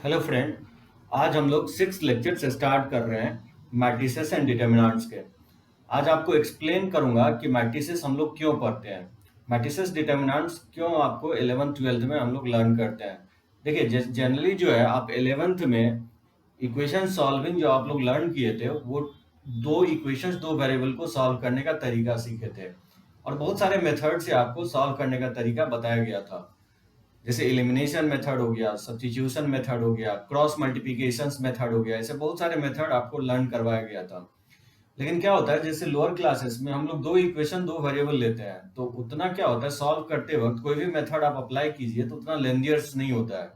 Hello friend. आज हम लोग सिक्स लेक्चर से स्टार्ट कर रहे हैं मैट्रिसेस एंड डिटर्मिनेंट्स के। आज आपको एक्सप्लेन करूंगा कि मैट्रिसेस हम लोग क्यों पढ़ते हैं, मैट्रिसेस डिटर्मिनेंट्स क्यों आपको 11th 12th में हम लोग लर्न करते हैं। देखिए, जनरली जो है आप 11th में इक्वेशन सॉल्विंग जो आप लोग लर्न किए थे वो दो इक्वेशंस दो वेरिएबल को सॉल्व करने का तरीका सीखे थे और बहुत सारे मेथड से आपको सॉल्व करने का तरीका बताया गया था। जैसे एलिमिनेशन मेथड हो गया, सब्स्टिट्यूशन मेथड हो गया, क्रॉस मल्टीप्लिकेशन मेथड हो गया, ऐसे बहुत सारे मेथड आपको लर्न करवाया गया था। लेकिन क्या होता है, जैसे लोअर क्लासेस में हम लोग दो इक्वेशन दो वेरिएबल लेते हैं तो उतना क्या होता है, सॉल्व करते वक्त कोई भी मेथड आप अप्लाई कीजिए तो उतना लेंदियर्स नहीं होता है।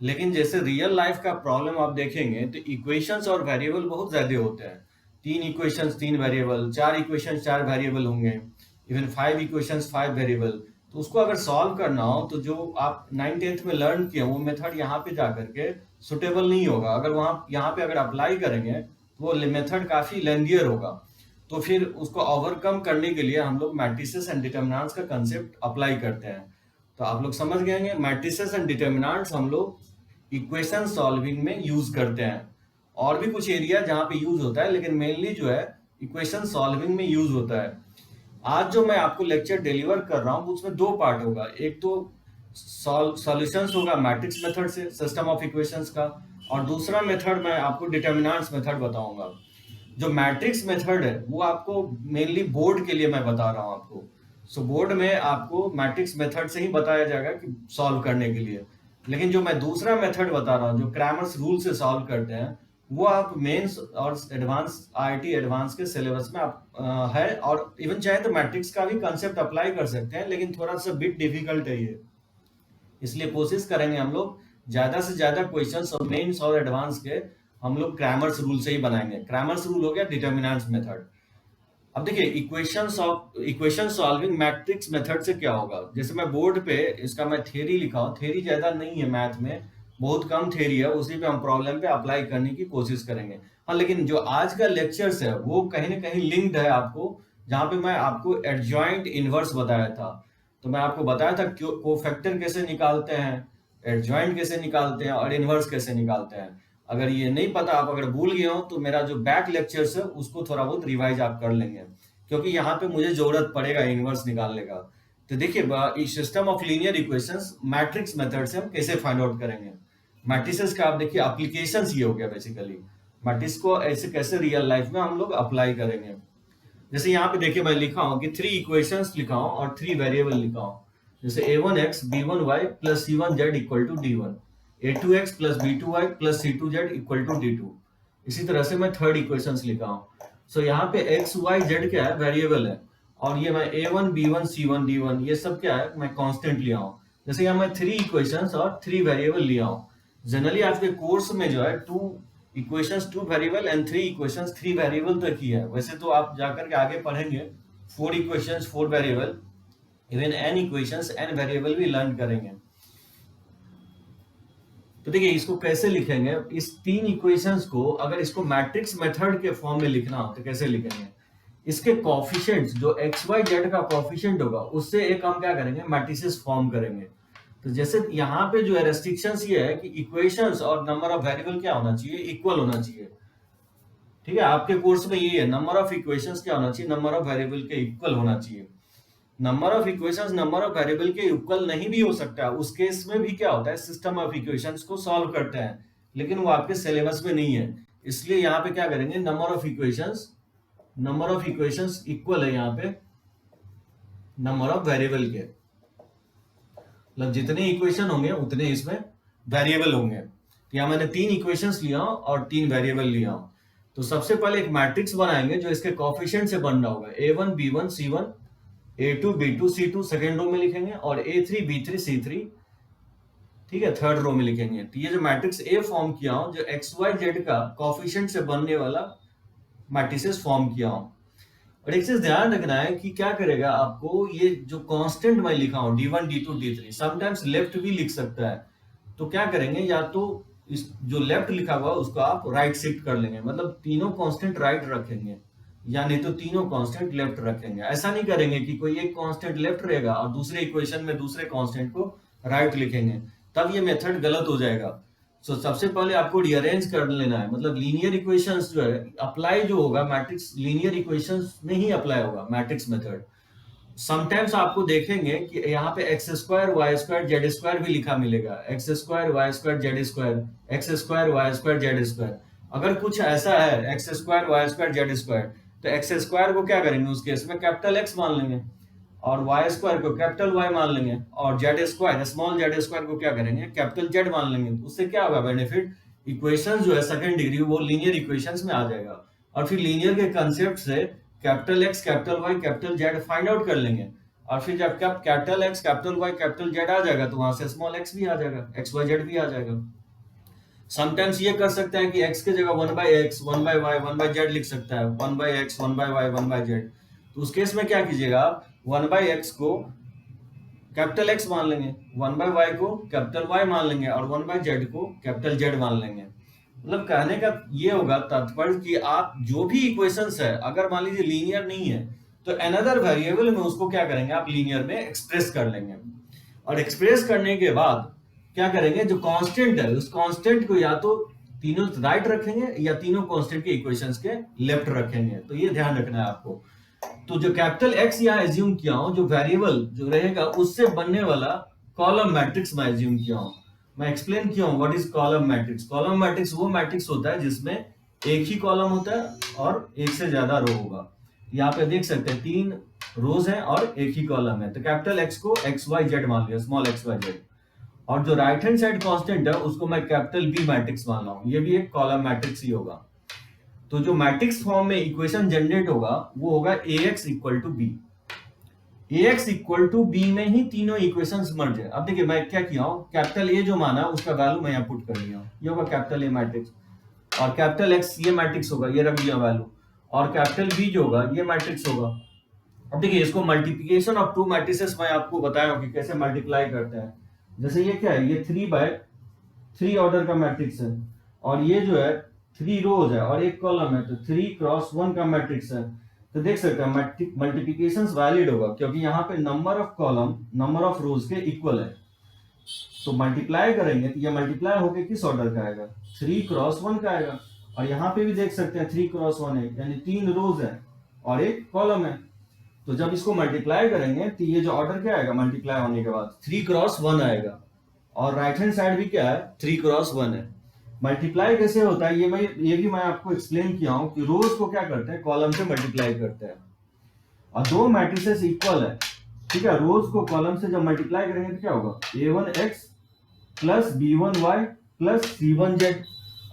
लेकिन जैसे रियल लाइफ का प्रॉब्लम आप देखेंगे तो इक्वेशंस और वेरिएबल बहुत ज्यादा होते हैं। तीन इक्वेशंस तीन वेरिएबल, चार इक्वेशंस चार वेरिएबल होंगे, even five equations five variable. तो उसको अगर सॉल्व करना हो तो जो आप 9th 10th में लर्न किए वो मेथड यहाँ पे जाकर के सुटेबल नहीं होगा। अगर वहाँ यहाँ पे अगर अप्लाई करेंगे तो वो मेथड काफी लेंदियर होगा। तो फिर उसको ओवरकम करने के लिए हम लोग मैट्रिसेस एंड डिटर्मिनेंट्स का कंसेप्ट अप्लाई करते हैं। तो आप लोग समझ गए होंगे, मैट्रिसेस एंड डिटर्मिनेंट्स हम लोग इक्वेशन सॉल्विंग में यूज करते हैं। और भी कुछ एरिया जहाँ पे यूज होता है, लेकिन मेनली जो है इक्वेशन सॉल्विंग में यूज होता है। आज जो मैं आपको लेक्चर डिलीवर कर रहा हूँ उसमें दो पार्ट होगा। एक तो सॉल्यूशंस होगा मैट्रिक्स मेथड से सिस्टम ऑफ इक्वेशंस का, और दूसरा मेथड मैं आपको डिटर्मिनेंट्स मेथड बताऊंगा। जो मैट्रिक्स मेथड है वो आपको मेनली बोर्ड के लिए मैं बता रहा हूँ आपको। सो बोर्ड में आपको मैट्रिक्स मेथड से ही बताया जाएगा कि सॉल्व करने के लिए। लेकिन जो मैं दूसरा मेथड बता रहा हूँ जो क्रैमर्स रूल से सॉल्व करते हैं, वो आप मेंस और एडवांस आईआईटी एडवांस के सिलेबस में आप है। और इवन चाहे तो मैट्रिक्स का भी कंसेप्ट अप्लाई कर सकते हैं, लेकिन थोड़ा सा बिट डिफिकल्ट है ये। इसलिए कोशिश करेंगे हम लोग ज्यादा से ज्यादा क्वेश्चंस और मेंस और एडवांस के हम लोग क्रैमर्स रूल से ही बनाएंगे। क्रैमर्स रूल हो गया डिटर्मिनेंट्स मेथड। अब देखिए, इक्वेशन सॉल्विंग मैट्रिक्स मेथड से क्या होगा। जैसे मैं बोर्ड पे इसका मैं थ्योरी लिखा हूँ, थ्योरी ज्यादा नहीं है मैथ में, बहुत कम थ्योरी है, उसी पे हम प्रॉब्लम पे अप्लाई करने की कोशिश करेंगे। हाँ, लेकिन जो आज का लेक्चर्स है वो कहीं ना कहीं लिंक्ड है आपको, जहाँ पे मैं आपको एडजॉइंट इनवर्स बताया था। तो मैं आपको बताया था कोफैक्टर कैसे निकालते हैं, एडजॉइंट कैसे निकालते हैं और इनवर्स कैसे निकालते हैं। अगर ये नहीं पता, आप अगर भूल गए हो तो मेरा जो बैक लेक्चर्स है उसको थोड़ा बहुत रिवाइज आप कर लेंगे, क्योंकि यहाँ पे मुझे जरूरत पड़ेगा इनवर्स निकालने का। तो देखिए, system of linear equations matrix method से हम कैसे फाइंड आउट करेंगे। मैट्रिसेस का आप देखिए एप्लीकेशंस ये हो गया बेसिकली। मैट्रिक्स को ऐसे कैसे रियल लाइफ में हम लोग अप्लाई करेंगे। जैसे यहाँ पे देखिए मैं लिखा हूँ कि थ्री इक्वेशंस लिखा हूँ और थ्री वेरिएबल लिखा हूँ। जैसे a1x b1y plus c1z equal to d1, a2x plus b2y plus c2z equal to d2। इसी तरह से मैं थर्ड इक्वेशंस लिखा हूँ। सो यहाँ पे x y z क्या है, वेरिएबल है। और ये मैं a1 b1 c1 d1 ये सब क्या है, मैं कांस्टेंट लिया हूँ। जैसे यहाँ मैं थ्री इक्वेशंस और थ्री वेरिएबल लिया हूँ। जनरली आज के कोर्स में जो है two equations two variable and three equations three variable तक ही है। वैसे तो आप जाकर के आगे पढ़ेंगे four equations four variable, even n equations n variable भी लर्न करेंगे। तो देखिए इसको कैसे लिखेंगे, इस तीन इक्वेशंस को अगर इसको मैट्रिक्स मेथड के फॉर्म में लिखना हो तो कैसे लिखेंगे। इसके कोफिशिएंट्स जो एक्स वाई जेड का कोफिशिएंट होगा उससे एक हम क्या करेंगे, मैट्रिसेस फॉर्म करेंगे। तो जैसे यहाँ पे जो है रेस्ट्रिक्शंस ये है कि इक्वेशंस और नंबर ऑफ वेरिएबल क्या होना चाहिए, इक्वल होना चाहिए। ठीक है, आपके कोर्स में यही है, नंबर ऑफ इक्वेशंस क्या होना चाहिए, नंबर ऑफ वेरिएबल के इक्वल होना चाहिए। Number of equations number of variable के इक्वल नहीं भी हो सकता है, उस केस में भी क्या होता है, सिस्टम ऑफ इक्वेशंस को सॉल्व करते हैं, लेकिन वो आपके सिलेबस में नहीं है। इसलिए यहाँ पे क्या करेंगे, नंबर ऑफ इक्वेशंस इक्वल है यहाँ पे नंबर ऑफ वेरिएबल के। मतलब जितने इक्वेशन होंगे उतने इसमें वेरिएबल होंगे। तो यहाँ मैंने तीन इक्वेशंस लिया और तीन वेरिएबल लिया। तो सबसे पहले एक मैट्रिक्स बनाएंगे जो इसके कोफिशिएंट से बन रहा होगा, a1 b1 c1 a2 b2 c2 second row में लिखेंगे, और a3 b3 c3 ठीक है थर्ड रो में लिखेंगे। तो ये जो मैट्रिक्स ए फॉर्म किया हूं, जो एक्स वाई जेड का कोफिशिएंट से बनने वाला मैट्रिसेस फॉर्म किया हूं। और एक चीज ध्यान रखना है कि क्या करेगा आपको, ये जो कांस्टेंट मैं लिखा हूं d1 d2 d3 sometimes left भी लिख सकता है। तो क्या करेंगे, या तो इस जो लेफ्ट लिखा हुआ उसको आप राइट शिफ्ट कर लेंगे, मतलब तीनों कांस्टेंट राइट रखेंगे, या नहीं तो तीनों कांस्टेंट लेफ्ट रखेंगे। ऐसा नहीं करेंगे कि कोई एक कांस्टेंट लेफ्ट रहेगा और दूसरे इक्वेशन में दूसरे कांस्टेंट को राइट लिखेंगे, तब ये मेथड गलत हो जाएगा। सो सबसे पहले आपको रीअरेंज कर लेना है, मतलब लीनियर इक्वेशंस जो है अप्लाई जो होगा मैट्रिक्स लीनियर इक्वेशंस में ही अप्लाई होगा मैट्रिक्स मेथड। समटाइम्स आपको देखेंगे कि यहाँ पे x square y square z square भी लिखा मिलेगा, x square y square z square, x square y square z square. अगर कुछ ऐसा है x square y square z square, तो एक्स स्क्वायर को क्या करेंगे उस केस में कैपिटल एक्स मान लेंगे, और वाई स्क्वायर को कैपिटल वाई मान लेंगे, और Z square small Z square को क्या करेंगे कैपिटल जेड मान लेंगे। उससे क्या होगा बेनिफिट, इक्वेशन जो है सेकंड डिग्री वो लीनियर इक्वेशंस में आ जाएगा। और फिर लीनियर के कंसेप्ट से capital X capital Y capital Z find out कर लेंगे, और फिर जब capital X capital Y capital Z आ जाएगा तो वहां से स्मॉल एक्स भी आ जाएगा, एक्स वाई जेड भी आ जाएगा। समटाइम्स ये कर सकते हैं कि x के जगह 1/x 1/y 1/z लिख सकता है, 1/x 1/y 1/z। तो उस केस में क्या कीजिएगा आप 1/x को कैपिटल x मान लेंगे, 1/y को कैपिटल y मान लेंगे, और 1/z को कैपिटल z मान लेंगे। मतलब कहने का ये होगा तात्पर्य कि आप जो भी इक्वेशंस है अगर मान लीजिए लीनियर नहीं है तो अनदर वेरिएबल में उसको क्या करेंगे आप लीनियर में एक्सप्रेस कर लेंगे, और एक्सप्रेस करने के बाद क्या करेंगे जो कांस्टेंट है उस कांस्टेंट को या तो तीनों राइट रखेंगे या तीनों कांस्टेंट के इक्वेशंस के लेफ्ट रखेंगे। तो ये ध्यान रखना है आपको। तो जो कैपिटल एक्स यहाँ एज्यूम किया हूं, जो वेरिएबल जो रहेगा उससे बनने वाला कॉलम मैट्रिक्स मैं एज्यूम किया हूं। मैं एक्सप्लेन किया हूं what is column matrix. Column matrix वो मैट्रिक्स होता है जिसमें एक ही कॉलम होता है और एक से ज्यादा रो होगा। यहाँ पे देख सकते हैं 3 रोज हैं और एक ही कॉलम है। तो कैपिटल एक्स को एक्स वाई जेड मान लिया, स्मॉल एक्स वाई जेड, और जो राइट हैंड साइड कांस्टेंट है उसको मैं कैपिटल बी मैट्रिक्स मान रहा हूं, ये भी एक कॉलम मैट्रिक्स ही होगा। तो जो मैट्रिक्स फॉर्म में इक्वेशन जनरेट होगा वो होगा ax equal to B. ax equal to B में ही तीनों इक्वेशंस मर्ज है। अब देखिए मैं क्या किया हूं, कैपिटल ए जो माना उसका वैल्यू मैं यहाँ पुट कर लिया हूं, ये होगा कैपिटल ए मैट्रिक्स, और कैपिटल एक्स ये मैट्रिक्स होगा, ये रख दिया वैल्यू, और कैपिटल बी जो होगा ये मैट्रिक्स होगा। अब देखिए इसको मल्टीप्लिकेशन ऑफ टू मैट्रिसेस मैं आपको बताया कि कैसे मल्टीप्लाई करते हैं। जैसे ये क्या है, ये 3/3 ऑर्डर का मैट्रिक्स है, और ये जो है 3 रोज है और एक कॉलम है, तो 3 क्रॉस 1 का मैट्रिक्स है। तो देख सकते हैं मल्टीप्लिकेशन वैलिड होगा क्योंकि यहाँ पे number of column number of रोज के इक्वल है। तो मल्टीप्लाई करेंगे तो ये मल्टीप्लाई होके किस ऑर्डर का आएगा, 3 क्रॉस 1 का आएगा। और यहाँ पे भी देख सकते हैं 3 क्रॉस 1 है, यानी 3 रोज है और एक कॉलम है। तो जब इसको मल्टीप्लाई करेंगे तो ये जो ऑर्डर क्या आएगा मल्टीप्लाई होने के बाद 3 क्रॉस 1 आएगा, और राइट हैंड साइड भी क्या है 3 क्रॉस 1 है। मल्टीप्लाई कैसे होता है ये भी मैं आपको एक्सप्लेन किया हूं कि रोज को क्या करते हैं कॉलम से मल्टीप्लाई करते हैं, और दो मैट्रिसेस इक्वल है, ठीक है। रोज को कॉलम से जब मल्टीप्लाई करेंगे तो क्या होगा a1x plus b1y plus c1z,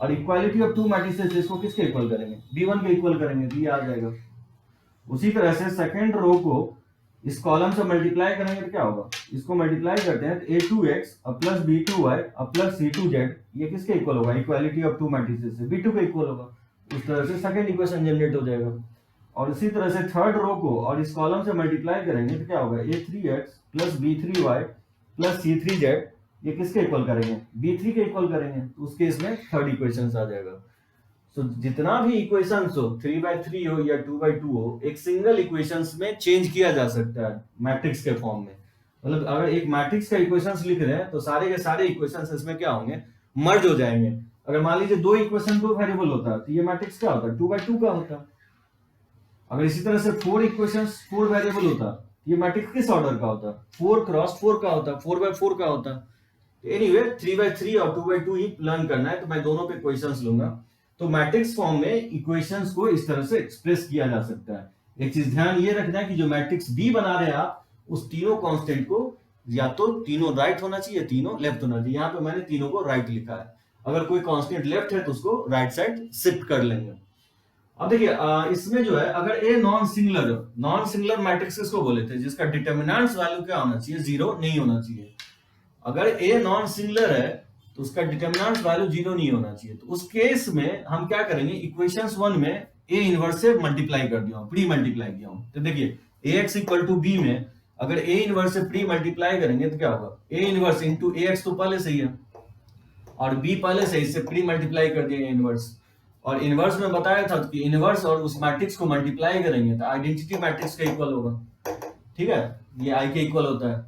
और इक्वालिटी ऑफ टू मैट्रिसेस इसको किसके इक्वल करेंगे, b1 के इक्वल करेंगे तो ये आ जाएगा। उसी तरह से सेकेंड रो को इस कॉलम से मल्टीप्लाई करेंगे तो क्या होगा, इसको मल्टीप्लाई करते हैं तो a2x plus b2y plus c2z, ये किसके इक्वल होगा, इक्वालिटी ऑफ टू मैट्रिसेस से b2 के इक्वल होगा। उस तरह से सेकंड इक्वेशन जनरेट हो जाएगा। और इसी तरह से थर्ड रो को और इस कॉलम से मल्टीप्लाई करेंगे तो क्या होगा, a3x plus b3y plus c3z, ये किसके इक्वल करेंगे, b3 के इक्वल करेंगे। तो उस केस में थर्ड इक्वेशन आ जाएगा। तो जितना भी इक्वेशंस हो 3/3 हो या 2/2 हो, एक सिंगल इक्वेशंस में चेंज किया जा सकता है मैट्रिक्स के फॉर्म में। मतलब अगर एक मैट्रिक्स का इक्वेशंस लिख रहे हैं तो सारे के सारे इक्वेशंस इसमें क्या होंगे, मर्ज हो जाएंगे। अगर मान लीजिए 2 इक्वेशन 2 वेरिएबल होता है तो ये मैट्रिक्स क्या होता है 2/2 का होता है। अगर इसी तरह से 4 इक्वेशंस 4 वेरिएबल होता है ये मैट्रिक्स किस ऑर्डर का होता है, 4 क्रॉस 4 का होता है, 4/4 का होता है। एनीवे 3/3 और 2/2 ही लर्न करना है, तो मैं दोनों पे इक्वेशंस लूंगा। तो मैट्रिक्स फॉर्म में इक्वेशंस को इस तरह से एक्सप्रेस किया जा सकता है। एक चीज ध्यान ये रखना है कि जो मैट्रिक्स डी बना रहे हैं आप, उस तीनों कांस्टेंट को या तो तीनों राइट होना चाहिए, तीनों लेफ्ट होना चाहिए। यहाँ पे मैंने तीनों को राइट लिखा है। अगर कोई कांस्टेंट लेफ्ट है तो उसको राइट साइड शिफ्ट कर लेंगे। अब देखिए इसमें जो है अगर ए नॉन सिंगुलर मैट्रिक्स किसको बोले थे, जिसका डिटर्मिनेंट्स वैल्यू क्या होना चाहिए, 0 नहीं होना चाहिए। अगर ए नॉन सिंगुलर है तो उसका डिटर्मिनेंट वैल्यू 0 नहीं होना चाहिए। तो उस केस में हम क्या करेंगे, इक्वेशंस 1 में ए इनवर्स से मल्टीप्लाई कर दिया हूं, प्री मल्टीप्लाई किया हूं। तो देखिए ax इक्वल टू b में अगर ए इनवर्स से प्री मल्टीप्लाई करेंगे तो क्या होगा, ए इनवर्स इंटू ax तो पहले से ही है और b पहले से इससे प्री मल्टीप्लाई कर दिया इनवर्स। और इनवर्स में बताया था कि इनवर्स और उस मैट्रिक्स को मल्टीप्लाई करेंगे तो आइडेंटिटी मैट्रिक्स का इक्वल होगा, ठीक है, ये i के इक्वल होता है।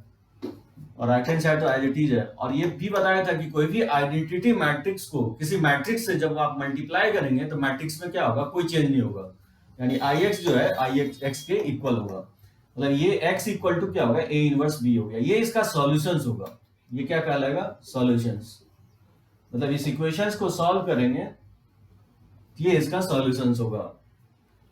और राइट हैंड साइड तो एज इट इज है। और ये भी बताया था कि कोई भी आइडेंटिटी मैट्रिक्स को किसी मैट्रिक्स से जब आप मल्टीप्लाई करेंगे तो मैट्रिक्स में क्या होगा, कोई चेंज नहीं होगा, यानी आई एक्स जो है आई एक्स के इक्वल होगा। मतलब ये x इक्वल टू क्या होगा, ए इनवर्स बी हो गया। ये इसका सॉल्यूशंस होगा, ये क्या कहलाएगा, सॉल्यूशंस। मतलब इस इक्वेशंस को सॉल्व करेंगे, ये इसका सॉल्यूशंस होगा।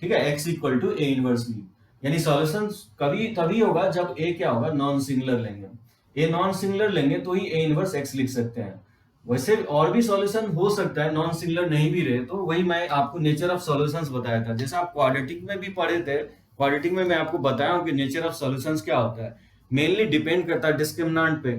ठीक है, x equal to A inverse B, यानी सॉल्यूशन कभी तभी होगा जब a क्या होगा, नॉन सिंगुलर लेंगे। a नॉन सिंगुलर लेंगे तो ही a इनवर्स x लिख सकते हैं। वैसे और भी सॉल्यूशन हो सकता है नॉन सिंगुलर नहीं भी रहे, तो वही मैं आपको नेचर ऑफ सॉल्यूशंस बताया था। जैसे आप क्वाड्रेटिक में भी पढ़े थे, क्वाड्रेटिक में मैं आपको बताया हूं कि नेचर ऑफ सॉल्यूशंस क्या होता है। मेनली डिपेंड करता है डिस्क्रिमिनेंट पे,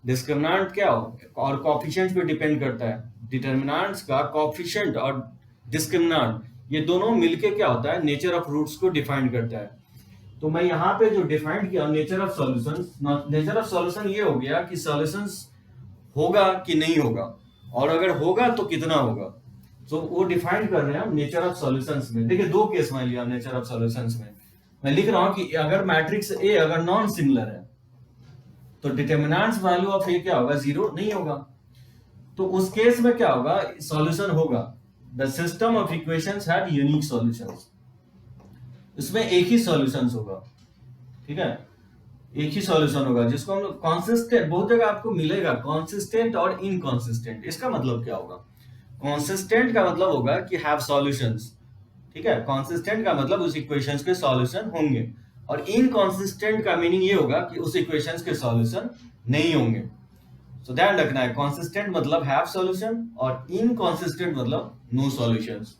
डिस्क्रिमिनेंट क्या हो और कोएफिशिएंट पे डिपेंड करता है। डिटरमिनेंट्स का कोएफिशिएंट और डिस्क्रिमिनेंट ये दोनों मिलके क्या होता है, नेचर ऑफ रूट्स को डिफाइन करता है। तो मैं यहाँ पे जो डिफाइन किया nature of solutions, nature of solution ये हो गया कि सॉल्यूशंस होगा कि नहीं होगा, और अगर होगा तो कितना होगा। तो वो डिफाइन कर रहे हैं हम नेचर ऑफ सॉल्यूशंस में। देखिए दो केस में लिया नेचर ऑफ सॉल्यूशंस में। मैं लिख रहा हूं कि अगर मैट्रिक्स ए अगर नॉन सिंगुलर है तो डिटरमिनेंट्स वैल्यू ऑफ ए क्या होगा, जीरो नहीं होगा। तो उस केस में क्या होगा, सॉल्यूशन होगा the system of equations have unique solutions. इसमें एक ही सॉल्यूशन होगा। ठीक है, एक ही सॉल्यूशन होगा जिसको हम लोग कॉन्सिस्टेंट, बहुत जगह आपको मिलेगा कॉन्सिस्टेंट और इनकॉन्सिस्टेंट। इसका मतलब क्या होगा, कॉन्सिस्टेंट का मतलब होगा कि हैव सॉल्यूशंस। ठीक है, कॉन्सिस्टेंट का मतलब उस इक्वेशंस के सॉल्यूशन होंगे, और इनकॉन्सिस्टेंट का मीनिंग ये होगा कि उस इक्वेशंस के सॉल्यूशन नहीं होंगे। तो ध्यान रखना है, कॉन्सिस्टेंट मतलब हैव सॉल्यूशन और इनकॉन्सिस्टेंट मतलब नो सॉल्यूशंस।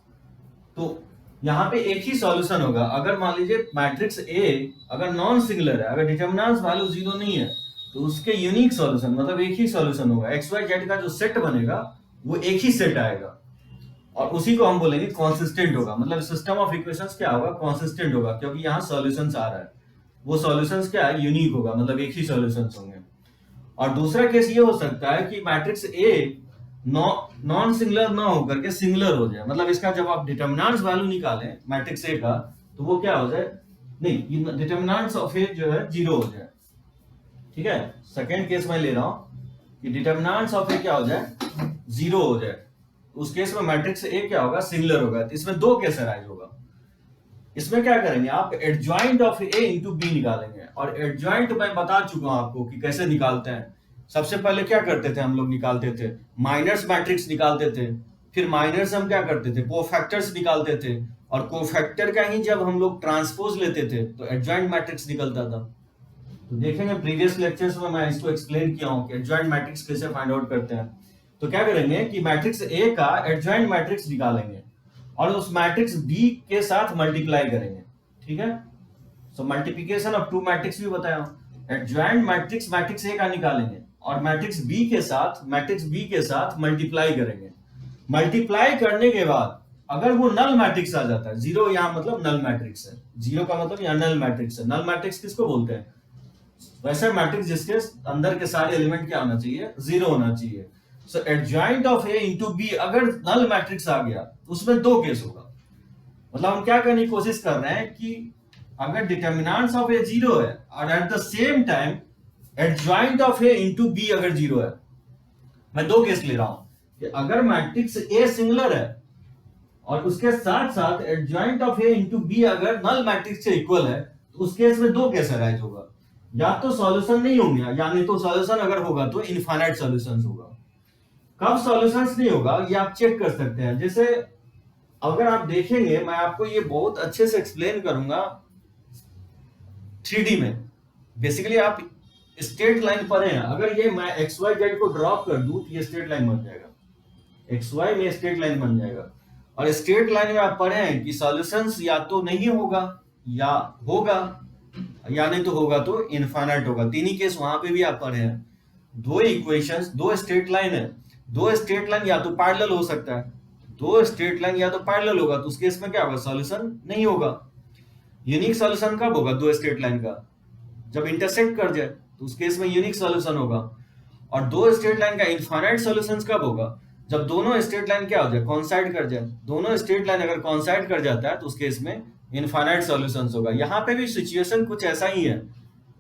तो यहाँ पे एक ही सॉल्यूशन होगा। अगर मान लीजिए मैट्रिक्स ए अगर नॉन सिंगुलर है, अगर डिटरमिनेंट्स वैल्यू जीरो नहीं है, तो उसके यूनिक सॉल्यूशन मतलब एक ही सॉल्यूशन होगा। एक्स वाई जेड का जो सेट बनेगा वो एक ही सेट आएगा, और उसी को हम बोलेंगे कॉन्सिस्टेंट होगा। मतलब सिस्टम ऑफ इक्वेशंस क्या होगा, कॉन्सिस्टेंट होगा, क्योंकि यहाँ सॉल्यूशंस आ रहा है। वो सॉल्यूशंस क्या है, यूनिक होगा, मतलब एक ही सॉल्यूशंस होंगे। और दूसरा केस ये हो सकता है कि मैट्रिक्स ए नॉन सिंगुलर ना होकर के सिंगुलर हो जाए। मतलब इसका जब आप डिटरमिनेंट्स वैल्यू निकालें मैट्रिक्स ए का, तो वो क्या हो जाए, नहीं, डिटरमिनेंट्स ऑफ ए जो है जीरो हो जाए। ठीक है, सेकेंड केस मैं ले रहा हूं कि डिटरमिनेंट्स ऑफ ए क्या हो जाए, जीरो हो जाए। उस केस में मैट्रिक्स ए क्या होगा, सिंगुलर होगा। तो इसमें दो केस अराइज होगा। इसमें क्या करेंगे, आप adjoint of A into B निकालेंगे। और एडजॉइंट मैं बता चुका हूं आपको कि कैसे निकालते हैं। सबसे पहले क्या करते थे हम लोग, निकालते थे माइनर्स मैट्रिक्स निकालते थे। फिर माइनर से हम क्या करते थे, कोफैक्टर्स निकालते थे। और कोफैक्टर का ही जब हम लोग ट्रांसपोज लेते थे तो एडजॉइंट मैट्रिक्स निकलता था। तो देखेंगे प्रीवियस लेक्चर्स में मैं इसको एक्सप्लेन किया हूं कि एडजॉइंट मैट्रिक्स कैसे फाइंड आउट करते हैं। तो क्या करेंगे कि मैट्रिक्स ए का एडजॉइंट मैट्रिक्स निकालेंगे और उस मैट्रिक्स बी के साथ मल्टीप्लाई करेंगे। ठीक है, सो मल्टीप्लिकेशन ऑफ टू मैट्रिक्स भी बताया। एडजॉइंट मैट्रिक्स मैट्रिक्स ए का निकालेंगे और मैट्रिक्स बी के साथ मल्टीप्लाई करेंगे। मल्टीप्लाई करने के बाद अगर वो नल मैट्रिक्स आ जाता है, जीरो यहाँ मतलब नल मैट्रिक्स है, जीरो का मतलब यहाँ नल मैट्रिक्स है। नल मैट्रिक्स किसको बोलते हैं, वैसे मैट्रिक्स जिसके अंदर के सारे एलिमेंट क्या होना चाहिए, जीरो होना चाहिए। So adjoint of A into B अगर नल मैट्रिक्स आ गया उसमें दो केस होगा। मतलब हम क्या करने की कोशिश कर रहे हैं कि अगर डिटरमिनेंट्स ऑफ ए जीरो है और at the same time adjoint of A into B अगर जीरो है। मैं दो केस ले रहा हूं कि अगर मैट्रिक्स ए सिंगुलर है और उसके साथ साथ adjoint of A into B अगर नल मैट्रिक्स से इक्वल है, तो उस केस में दो केस अराइज होगा। या तो सॉल्यूशन नहीं होंगे, या नहीं तो सॉल्यूशन अगर होगा तो इनफाइनाइट सॉल्यूशंस होगा। कब सॉल्यूशंस नहीं होगा ये आप चेक कर सकते हैं। जैसे अगर आप देखेंगे, मैं आपको ये बहुत अच्छे से एक्सप्लेन करूंगा 3D में। बेसिकली आप स्ट्रेट लाइन पर हैं, अगर ये मैं एक्स वाई जेड को ड्रॉप कर दूं तो ये स्ट्रेट लाइन बन जाएगा, एक्स वाई में स्ट्रेट लाइन बन जाएगा। और स्ट्रेट लाइन में आप पढ़े हैं कि सॉल्यूशंस या तो नहीं होगा या होगा, या नहीं तो होगा तो इनफाइनाइट होगा। तीन ही केस वहां पे भी आप पढ़े हैं। दो इक्वेशंस, दो स्ट्रेट लाइन है, दो स्ट्रेट लाइन या तो पैरेलल हो सकता है, दो स्ट्रेट लाइन या तो पैरेलल होगा, तो उस केस में क्या होगा, सॉल्यूशन नहीं होगा। यूनिक सॉल्यूशन कब होगा, दो स्ट्रेट लाइन का जब इंटरसेक्ट कर जाए तो उस केस में यूनिक सॉल्यूशन होगा। और दो स्ट्रेट लाइन का इनफाइनाइट सॉल्यूशन कब होगा, जब दोनों स्ट्रेट लाइन क्या हो जाए, कॉन्साइड कर जाए। दोनों स्ट्रेट लाइन अगर कॉन्साइड कर जाता है तो उस केस में इनफाइनाइट सॉल्यूशंस होगा। यहाँ पे भी सिचुएशन कुछ ऐसा ही है।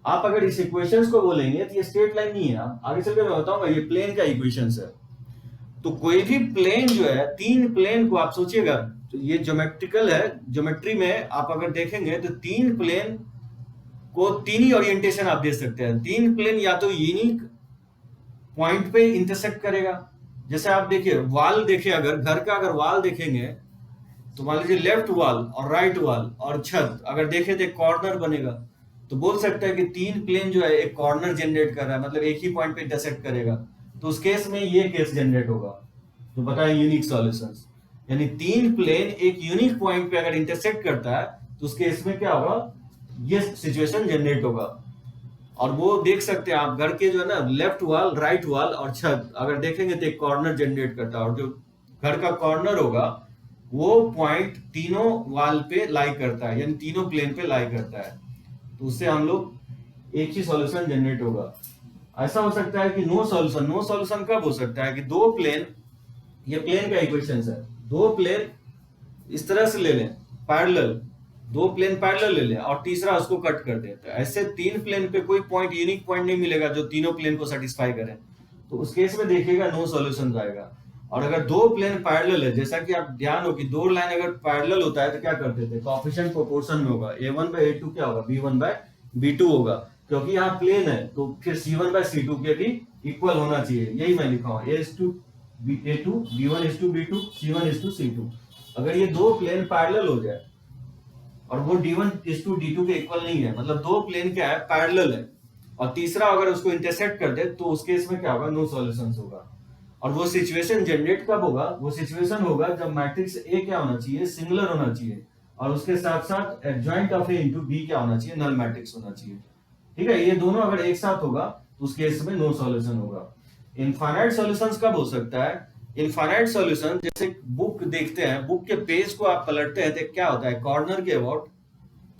आप अगर इस इक्वेशंस को बोलेंगे तो ये स्ट्रेट लाइन नहीं है, आगे चल के मैं बताऊंगा ये प्लेन का इक्वेशंस है। तो कोई भी प्लेन जो है, तीन प्लेन को आप सोचिएगा, तो ये ज्योमेट्रिकल है, ज्योमेट्री में आप अगर देखेंगे तो तीन प्लेन को तीन ही ओरिएंटेशन आप दे सकते हैं। तीन प्लेन या तो यूनिक पॉइंट पे इंटरसेक्ट करेगा, जैसे आप देखिए वॉल देखिए, अगर घर का अगर वॉल देखेंगे तो मान लीजिए लेफ्ट वॉल और राइट वॉल और छत अगर देखे तो एक कॉर्नर बनेगा, तो बोल सकते हैं कि तीन प्लेन जो है एक कॉर्नर जनरेट कर रहा है, मतलब एक ही पॉइंट पे इंटरसेक्ट करेगा। तो उस केस में ये केस जनरेट होगा, तो बताएं यूनिक सॉल्यूशंस, यानी तीन प्लेन एक यूनिक पॉइंट पे अगर इंटरसेक्ट करता है तो उस केस में क्या होगा, ये सिचुएशन जनरेट होगा। और वो देख सकते हैं आप घर के जो है ना लेफ्ट वॉल, राइट वॉल और छत अगर देखेंगे तो एक कॉर्नर जनरेट करता है, और जो घर का कॉर्नर होगा वो पॉइंट तीनों वॉल पे लाई करता है, यानी तीनों प्लेन पे लाई करता है। तो उससे हम लोग एक ही सॉल्यूशन जनरेट होगा। ऐसा हो सकता है कि नो सॉल्यूशन, नो सॉल्यूशन कब हो सकता है कि दो प्लेन, ये प्लेन का इक्वेशन है, दो प्लेन इस तरह से ले लें पैरेलल, दो प्लेन पैरेलल ले लें और तीसरा उसको कट कर दें, तो ऐसे तीन प्लेन पे कोई पॉइंट, यूनिक पॉइंट नहीं मिलेगा जो तीनों प्लेन को सेटिस्फाई करे, तो उस केस में देखिएगा नो सॉल्यूशन आएगा। और अगर दो प्लेन पैरेलल है, जैसा कि आप ध्यान हो कि दो लाइन अगर पैरेलल होता है तो क्या करते थे, कोएफिशिएंट प्रोपोर्शन में होगा, a1/a2 क्या होगा, b1/b2 होगा, क्योंकि यहाँ प्लेन है तो फिर c1/c2 के भी इक्वल होना चाहिए, यही मैं लिखा हूँ, a2 b1:b2 c1:c2। अगर ये दो प्लेन पैरेलल हो जाए और वो d1:d2 के इक्वल नहीं है, मतलब दो प्लेन क्या है, पैरेलल है, और तीसरा अगर उसको इंटरसेक्ट कर दे तो उस केस में क्या होगा, नो सॉल्यूशंस होगा। और वो सिचुएशन जनरेट कब होगा, वो सिचुएशन होगा जब मैट्रिक्स ए क्या होना चाहिए, सिंगुलर होना चाहिए, और उसके साथ साथ adjoint of A into B क्या होना चाहिए, नल मैट्रिक्स होना चाहिए। ठीक है, ये दोनों अगर एक साथ होगा तो उस केस में नो सॉल्यूशन होगा। इनफाइनाइट सॉल्यूशंस कब हो सकता है, इनफाइनाइट सॉल्यूशन जैसे बुक देखते हैं, बुक के पेज को आप पलटते हैं तो क्या होता है, कॉर्नर के अबाउट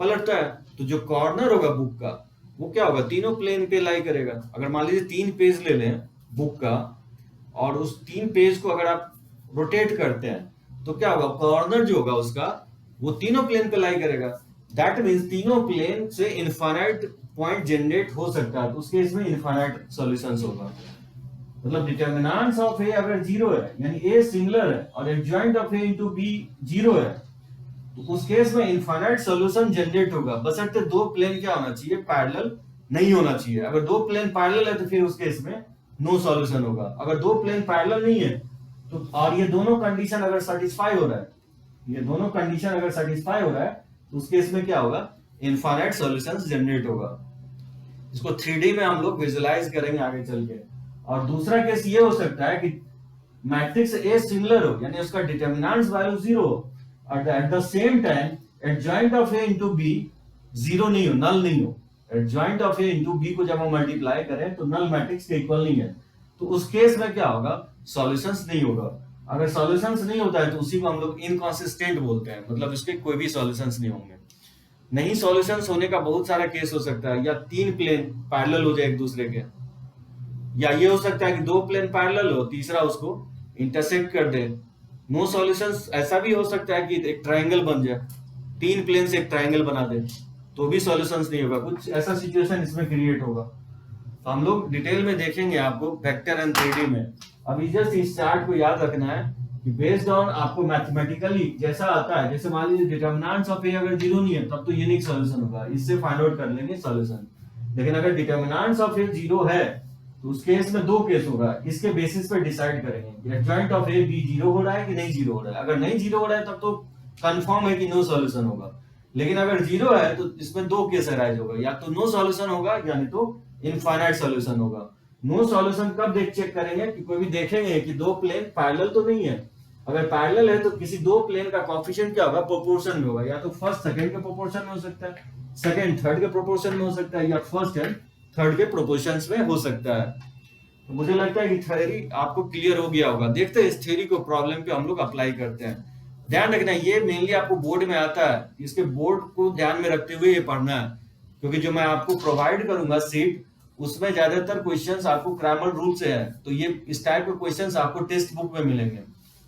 पलटता है, तो जो कॉर्नर होगा बुक का वो क्या होगा, तीनों प्लेन पे लाई करेगा। अगर मान लीजिए तीन पेज ले लें बुक का और उस तीन पेज को अगर आप रोटेट करते हैं तो क्या होगा, कॉर्नर जो होगा उसका वो तीनों प्लेन पे लाई करेगा। दैट मींस तीनों प्लेन से इनफाइनाइट पॉइंट जनरेट हो सकता है, तो उसके इसमें इनफाइनाइट सॉल्यूशंस होगा। मतलब डिटर्मिनेंट्स ऑफ ए अगर जीरो है, यानी ए सिंगुलर है और adjoint of A into B zero है, तो उस केस में इनफाइनाइट सॉल्यूशन जनरेट होगा, बशर्ते दो प्लेन क्या होना चाहिए, पैरेलल नहीं होना चाहिए। अगर दो प्लेन पैरेलल है तो फिर उस केस में नो सॉल्यूशन होगा। अगर दो प्लेन पैरेलल नहीं है तो, और ये दोनों कंडीशन अगर सेटिस्फाई हो रहा है, ये दोनों कंडीशन अगर सेटिस्फाई हो रहा है तो उस केस में क्या होगा, इनफाइनाइट सॉल्यूशंस जनरेट होगा। इसको 3D में हम लोग विजुअलाइज करेंगे आगे चल के। और दूसरा केस ये हो सकता है कि मैट्रिक्स ए सिंगुलर हो, यानी उसका डिटर्मिनेंट्स वैल्यू जीरो हो, और at the same time adjoint of A into B zero नहीं हो, नल नहीं हो। Adjoint of A into B को जब हम मल्टीप्लाई करें तो नल मैट्रिक्स के इक्वल नहीं है, तो उस केस में क्या होगा, सॉल्यूशंस नहीं होगा। अगर सॉल्यूशंस नहीं होता है तो उसी को हम लोग इनकंसिस्टेंट बोलते हैं, मतलब इसके कोई भी सॉल्यूशंस नहीं होंगे। नहीं सॉल्यूशंस होने का बहुत सारा केस हो सकता है, या तीन प्लेन पैरेलल हो जाए एक दूसरे के, या ये हो सकता है कि दो प्लेन पैरेलल हो, तीसरा उसको इंटरसेक्ट कर दे। नो सॉल्यूशंस ऐसा भी हो सकता है कि एक ट्रायंगल बन जाए, तीन प्लेन से एक ट्रायंगल बना दे, तो भी सॉल्यूशंस नहीं होगा, कुछ ऐसा सिचुएशन इसमें क्रिएट होगा। तो हम लोग डिटेल में देखेंगे आपको वेक्टर एंड 3D में। अभी जस्ट इस चार्ट को याद रखना है कि बेस्ड ऑन आपको मैथमेटिकली जैसा आता है, जैसे मान लीजिए डिटर्मिनेंट्स ऑफ ए अगर जीरो नहीं है तब तो यूनिक सॉल्यूशन होगा, इससे फाइंड आउट कर लेंगे सॉल्यूशन। लेकिन अगर डिटर्मिनेंट्स ऑफ ए जीरो है तो उस केस में दो केस होगा, इसके बेसिस पे डिसाइड करेंगे adjoint of A B zero हो रहा है कि नहीं जीरो हो रहा है। अगर नहीं जीरो हो रहा है तब तो कंफर्म है कि नो सॉल्यूशन होगा, लेकिन अगर जीरो है तो इसमें दो केस अराइज होगा, या तो नो सॉल्यूशन होगा यानी तो इनफाइनाइट सॉल्यूशन होगा। नो सॉल्यूशन कब चेक करेंगे कि कोई भी देखेंगे कि दो प्लेन पैरेलल तो नहीं है। अगर पैरेलल है तो किसी दो प्लेन का कोएफिशिएंट क्या होगा, प्रोपोर्शन में होगा, या तो फर्स्ट सेकंड के प्रोपोर्शन में हो सकता है, सेकंड थर्ड के प्रोपोर्शन में हो सकता है, या फर्स्ट एंड थर्ड के प्रोपोर्शंस में हो सकता है। तो मुझे लगता है कि थ्योरी आपको क्लियर हो गया होगा। देखते हैं इस थ्योरी को प्रॉब्लम पे हम लोग अप्लाई करते हैं। ध्यान रखना ये मेनली आपको बोर्ड में आता है, इसके बोर्ड को ध्यान में रखते हुए ये पढ़ना है, क्योंकि जो मैं आपको प्रोवाइड करूंगा सीट उसमें ज्यादातर क्वेश्चंस आपको ग्रामर रूल से है, तो ये इस टाइप के क्वेश्चंस आपको टेक्स्ट बुक में मिलेंगे।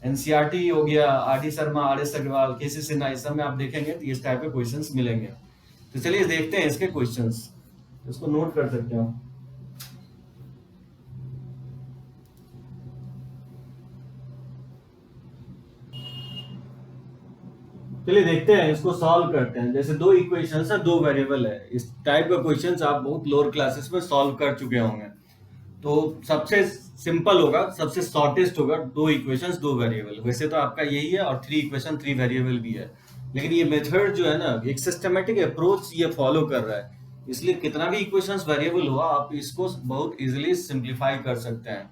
एनसीईआरटी हो गया, R D Sharma, R S Agarwal, KC Sinha, इस सब में आप देखेंगे तो इस टाइप के क्वेश्चंस मिलेंगे। तो चलिए देखते हैं इसके क्वेश्चंस। इसको नोट कर सकते हो। चलिए देखते हैं, इसको सॉल्व करते हैं। जैसे दो इक्वेशंस है, दो वेरिएबल है, इस टाइप का क्वेश्चंस आप बहुत लोअर क्लासेस में सॉल्व कर चुके होंगे। तो सबसे सिंपल होगा, सबसे शॉर्टेस्ट होगा, दो इक्वेशंस दो वेरिएबल। वैसे तो आपका यही है, और थ्री इक्वेशन थ्री वेरिएबल भी है, लेकिन ये मेथड जो है ना, एक सिस्टमेटिक अप्रोच ये फॉलो कर रहा है, इसलिए कितना भी इक्वेशंस वेरिएबल हुआ आप इसको बहुत इजीली सिंप्लीफाई कर सकते हैं।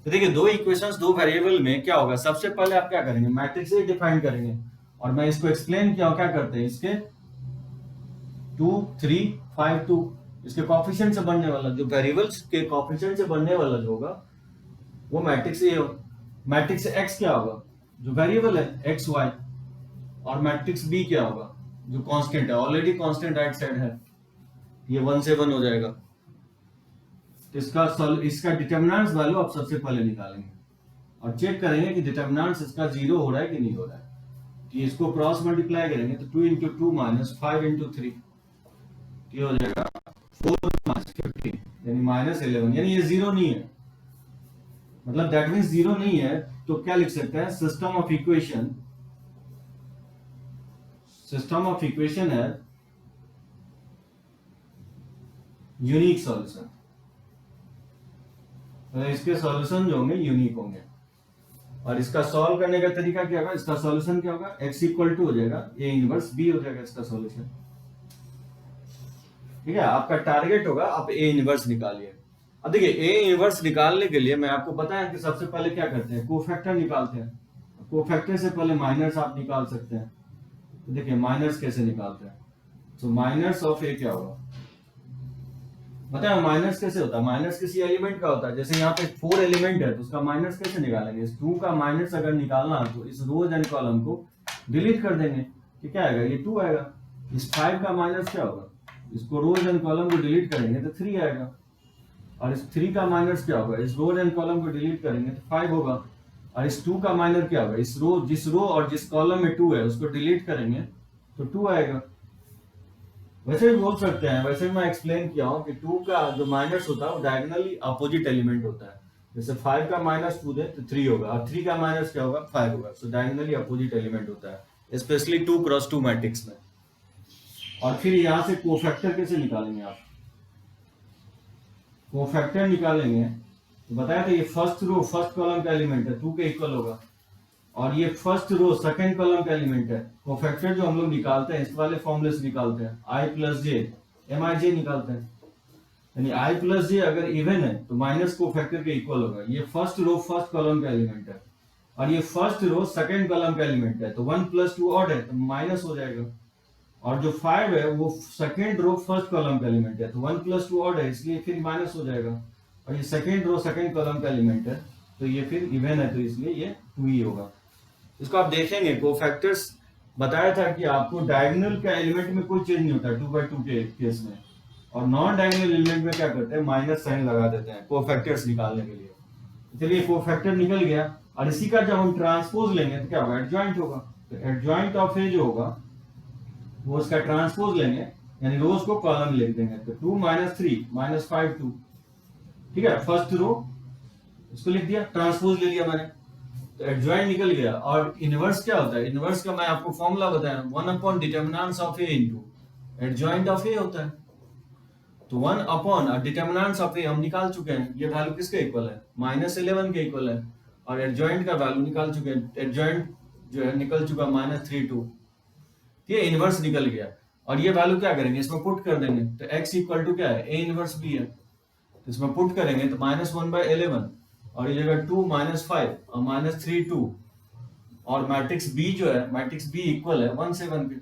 तो देखिए, दो इक्वेशंस दो वेरिएबल में क्या होगा, सबसे पहले आप क्या करेंगे, मैट्रिक्स से डिफाइन करेंगे। और मैं इसको एक्सप्लेन किया क्या करते हैं, इसके 2 3 5 2 इसके कोएफिशिएंट से बनने वाला, जो वेरिएबल्स के कोएफिशिएंट से बनने वाला जो होगा वो मैट्रिक्स ए होगा। मैट्रिक्स एक्स क्या होगा, जो वेरिएबल है एक्स वाई, और मैट्रिक्स बी क्या होगा, जो कांस्टेंट है, ऑलरेडी कांस्टेंट राइट साइड है, ये 1 से 1 हो जाएगा। तो इसका डिटरमिनेंट्स वैल्यू आप सबसे पहले निकालेंगे और चेक करेंगे कि डिटरमिनेंट्स इसका 0 हो रहा है कि नहीं हो रहा है। तो इसको क्रॉस मल्टीप्लाई करेंगे तो 2 इंटू 2 माइनस 5 इंटू 3, ये हो जाएगा 4 माइनस 15 यानी माइनस 11, यानी ये 0 नहीं है, मतलब दैट मीन्स 0 नहीं है। तो क्या लिख सकते हैं, सिस्टम ऑफ इक्वेशन है यूनिक सॉल्यूशन, इसके सॉल्यूशन जो होंगे यूनिक होंगे। और इसका सॉल्व करने का तरीका क्या होगा, इसका सॉल्यूशन क्या होगा, x इक्वल टू हो जाएगा a इनवर्स b हो जाएगा इसका सॉल्यूशन। ठीक है, आपका टारगेट होगा आप a इनवर्स निकालिए। अब देखिए, a इनवर्स निकालने के लिए मैं आपको पता है कि सबसे पहले क्या करते हैं, कोफैक्टर निकालते हैं। कोफैक्टर से पहले माइनस आप निकाल सकते हैं। तो देखिए माइनस कैसे निकालते हैं, तो माइनस ऑफ a क्या होगा, बताया माइनस कैसे होता है, माइनस किसी एलिमेंट का होता है। जैसे यहाँ पे 4 एलिमेंट है तो उसका माइनस कैसे निकालेंगे, इस 2 का माइनस अगर निकालना तो इस रोज एंड कॉलम को डिलीट कर देंगे, तो क्या आएगा, ये 2 आएगा। इस 5 का माइनस क्या होगा, इसको रोज एंड कॉलम को डिलीट करेंगे तो 3 आएगा। और इस 3 का माइनस क्या होगा, इस रोज एंड कॉलम को डिलीट करेंगे तो 5 होगा। और इस 2 का माइनस क्या होगा, जिस रो और जिस कॉलम में 2 है उसको डिलीट करेंगे तो 2 आएगा। वैसे भी बोल सकते हैं, वैसे भी मैं एक्सप्लेन किया हूं कि 2 का जो माइनस होता है वो डायगोनली अपोजिट एलिमेंट होता है। जैसे 5 का माइनस 2 दे तो 3 होगा, और 3 का माइनस क्या होगा, 5 होगा। सो डायगोनली अपोजिट एलिमेंट होता है, स्पेशली 2 क्रॉस 2 मैट्रिक्स में। और फिर यहां से कोफैक्टर कैसे निकालेंगे आप, कोफैक्टर निकालेंगे तो बताया था ये फर्स्ट रो फर्स्ट कॉलम का एलिमेंट है, 2 के इक्वल होगा, और ये फर्स्ट रो सेकंड कॉलम का एलिमेंट है। कोफैक्टर जो हम लोग निकालते हैं इस वाले फॉर्मूले से निकालते हैं, i प्लस जे MIJ निकालते हैं, यानी i प्लस जे अगर इवन है तो माइनस कोफैक्टर के इक्वल होगा। ये फर्स्ट रो फर्स्ट कॉलम का एलिमेंट है, और ये फर्स्ट रो सेकंड कॉलम का एलिमेंट है, तो 1 प्लस 2 ऑड है तो माइनस हो जाएगा। और जो 5 है वो सेकंड रो फर्स्ट कॉलम का एलिमेंट है, तो 1 प्लस 2 ऑड है इसलिए फिर माइनस हो जाएगा। और ये सेकंड रो सेकंड कॉलम का एलिमेंट है तो ये फिर इवन है, तो इसलिए ये 2 ही होगा। इसको आप देखेंगे, कोफैक्टर्स बताया था कि आपको डायगोनल का एलिमेंट में कोई चेंज नहीं होता 2/2 के केस में, और नॉन डायगोनल एलिमेंट में क्या करते हैं, माइनस साइन लगा देते हैं कोफैक्टर्स निकालने के लिए। चलिए कोफैक्टर निकल गया, और इसी का जब हम ट्रांसपोज लेंगे तो क्या होगा, एडजॉइंट होगा। तो एडजॉइंट ऑफ ए जो होगा वो उसका ट्रांसपोज लेंगे, यानी रोज को कॉलम लिख देंगे। तो 2 माइनस 3 माइनस 5 2, ठीक है, फर्स्ट रो इसको लिख दिया, ट्रांसपोज ले लिया मैंने, तो एडजॉइंट निकल गया। और इनवर्स क्या होता है, इनवर्स का मैं आपको फॉर्मूला बताया, 1 upon determinants of A into adjoint of A होता है। तो 1 अपॉन डिटरमिनेंट्स ऑफ ए हम निकाल चुके हैं, ये वैल्यू किसके इक्वल है, -11 के इक्वल है। और एडजॉइंट का वैल्यू निकाल चुके हैं, एडजॉइंट जो है निकल चुका -32, ये इनवर्स निकल गया। और ये वैल्यू क्या करेंगे, इसमें पुट कर देंगे, तो x इक्वल टू क्या है, a इनवर्स b है, तो इसमें पुट करेंगे तो -1/11, और ये जगह 2 -5 और -3 2, और मैट्रिक्स B जो है, मैट्रिक्स B इक्वल है 1 से 1 के।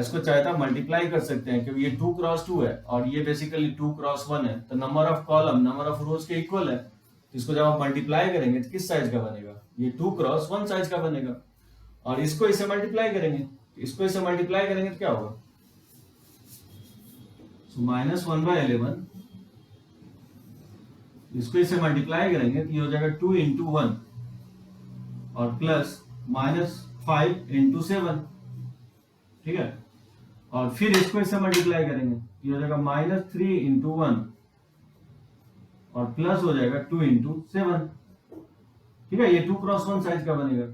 इसको चाहे तो मल्टीप्लाई कर सकते हैं, क्योंकि ये 2 क्रॉस 2 है और ये बेसिकली 2 क्रॉस 1 है, तो number of column number of रोज के इक्वल है। तो इसको जब आप मल्टीप्लाई करेंगे तो किस साइज का बनेगा, ये 2 क्रॉस 1 साइज का बनेगा। और इसको इसे मल्टीप्लाई करेंगे, इसको इसे मल्टीप्लाई करेंगे तो क्या होगा, -1/11, इसको इसे मल्टीप्लाई करेंगे तो ये हो जाएगा 2 इंटू 1 और प्लस -5 इंटू 7, ठीक है। और फिर इसको इससे मल्टीप्लाई करेंगे, ये हो जाएगा -3 × 1 और प्लस हो जाएगा 2 × 7। ठीक है, ये 2 × 1 साइज का बनेगा।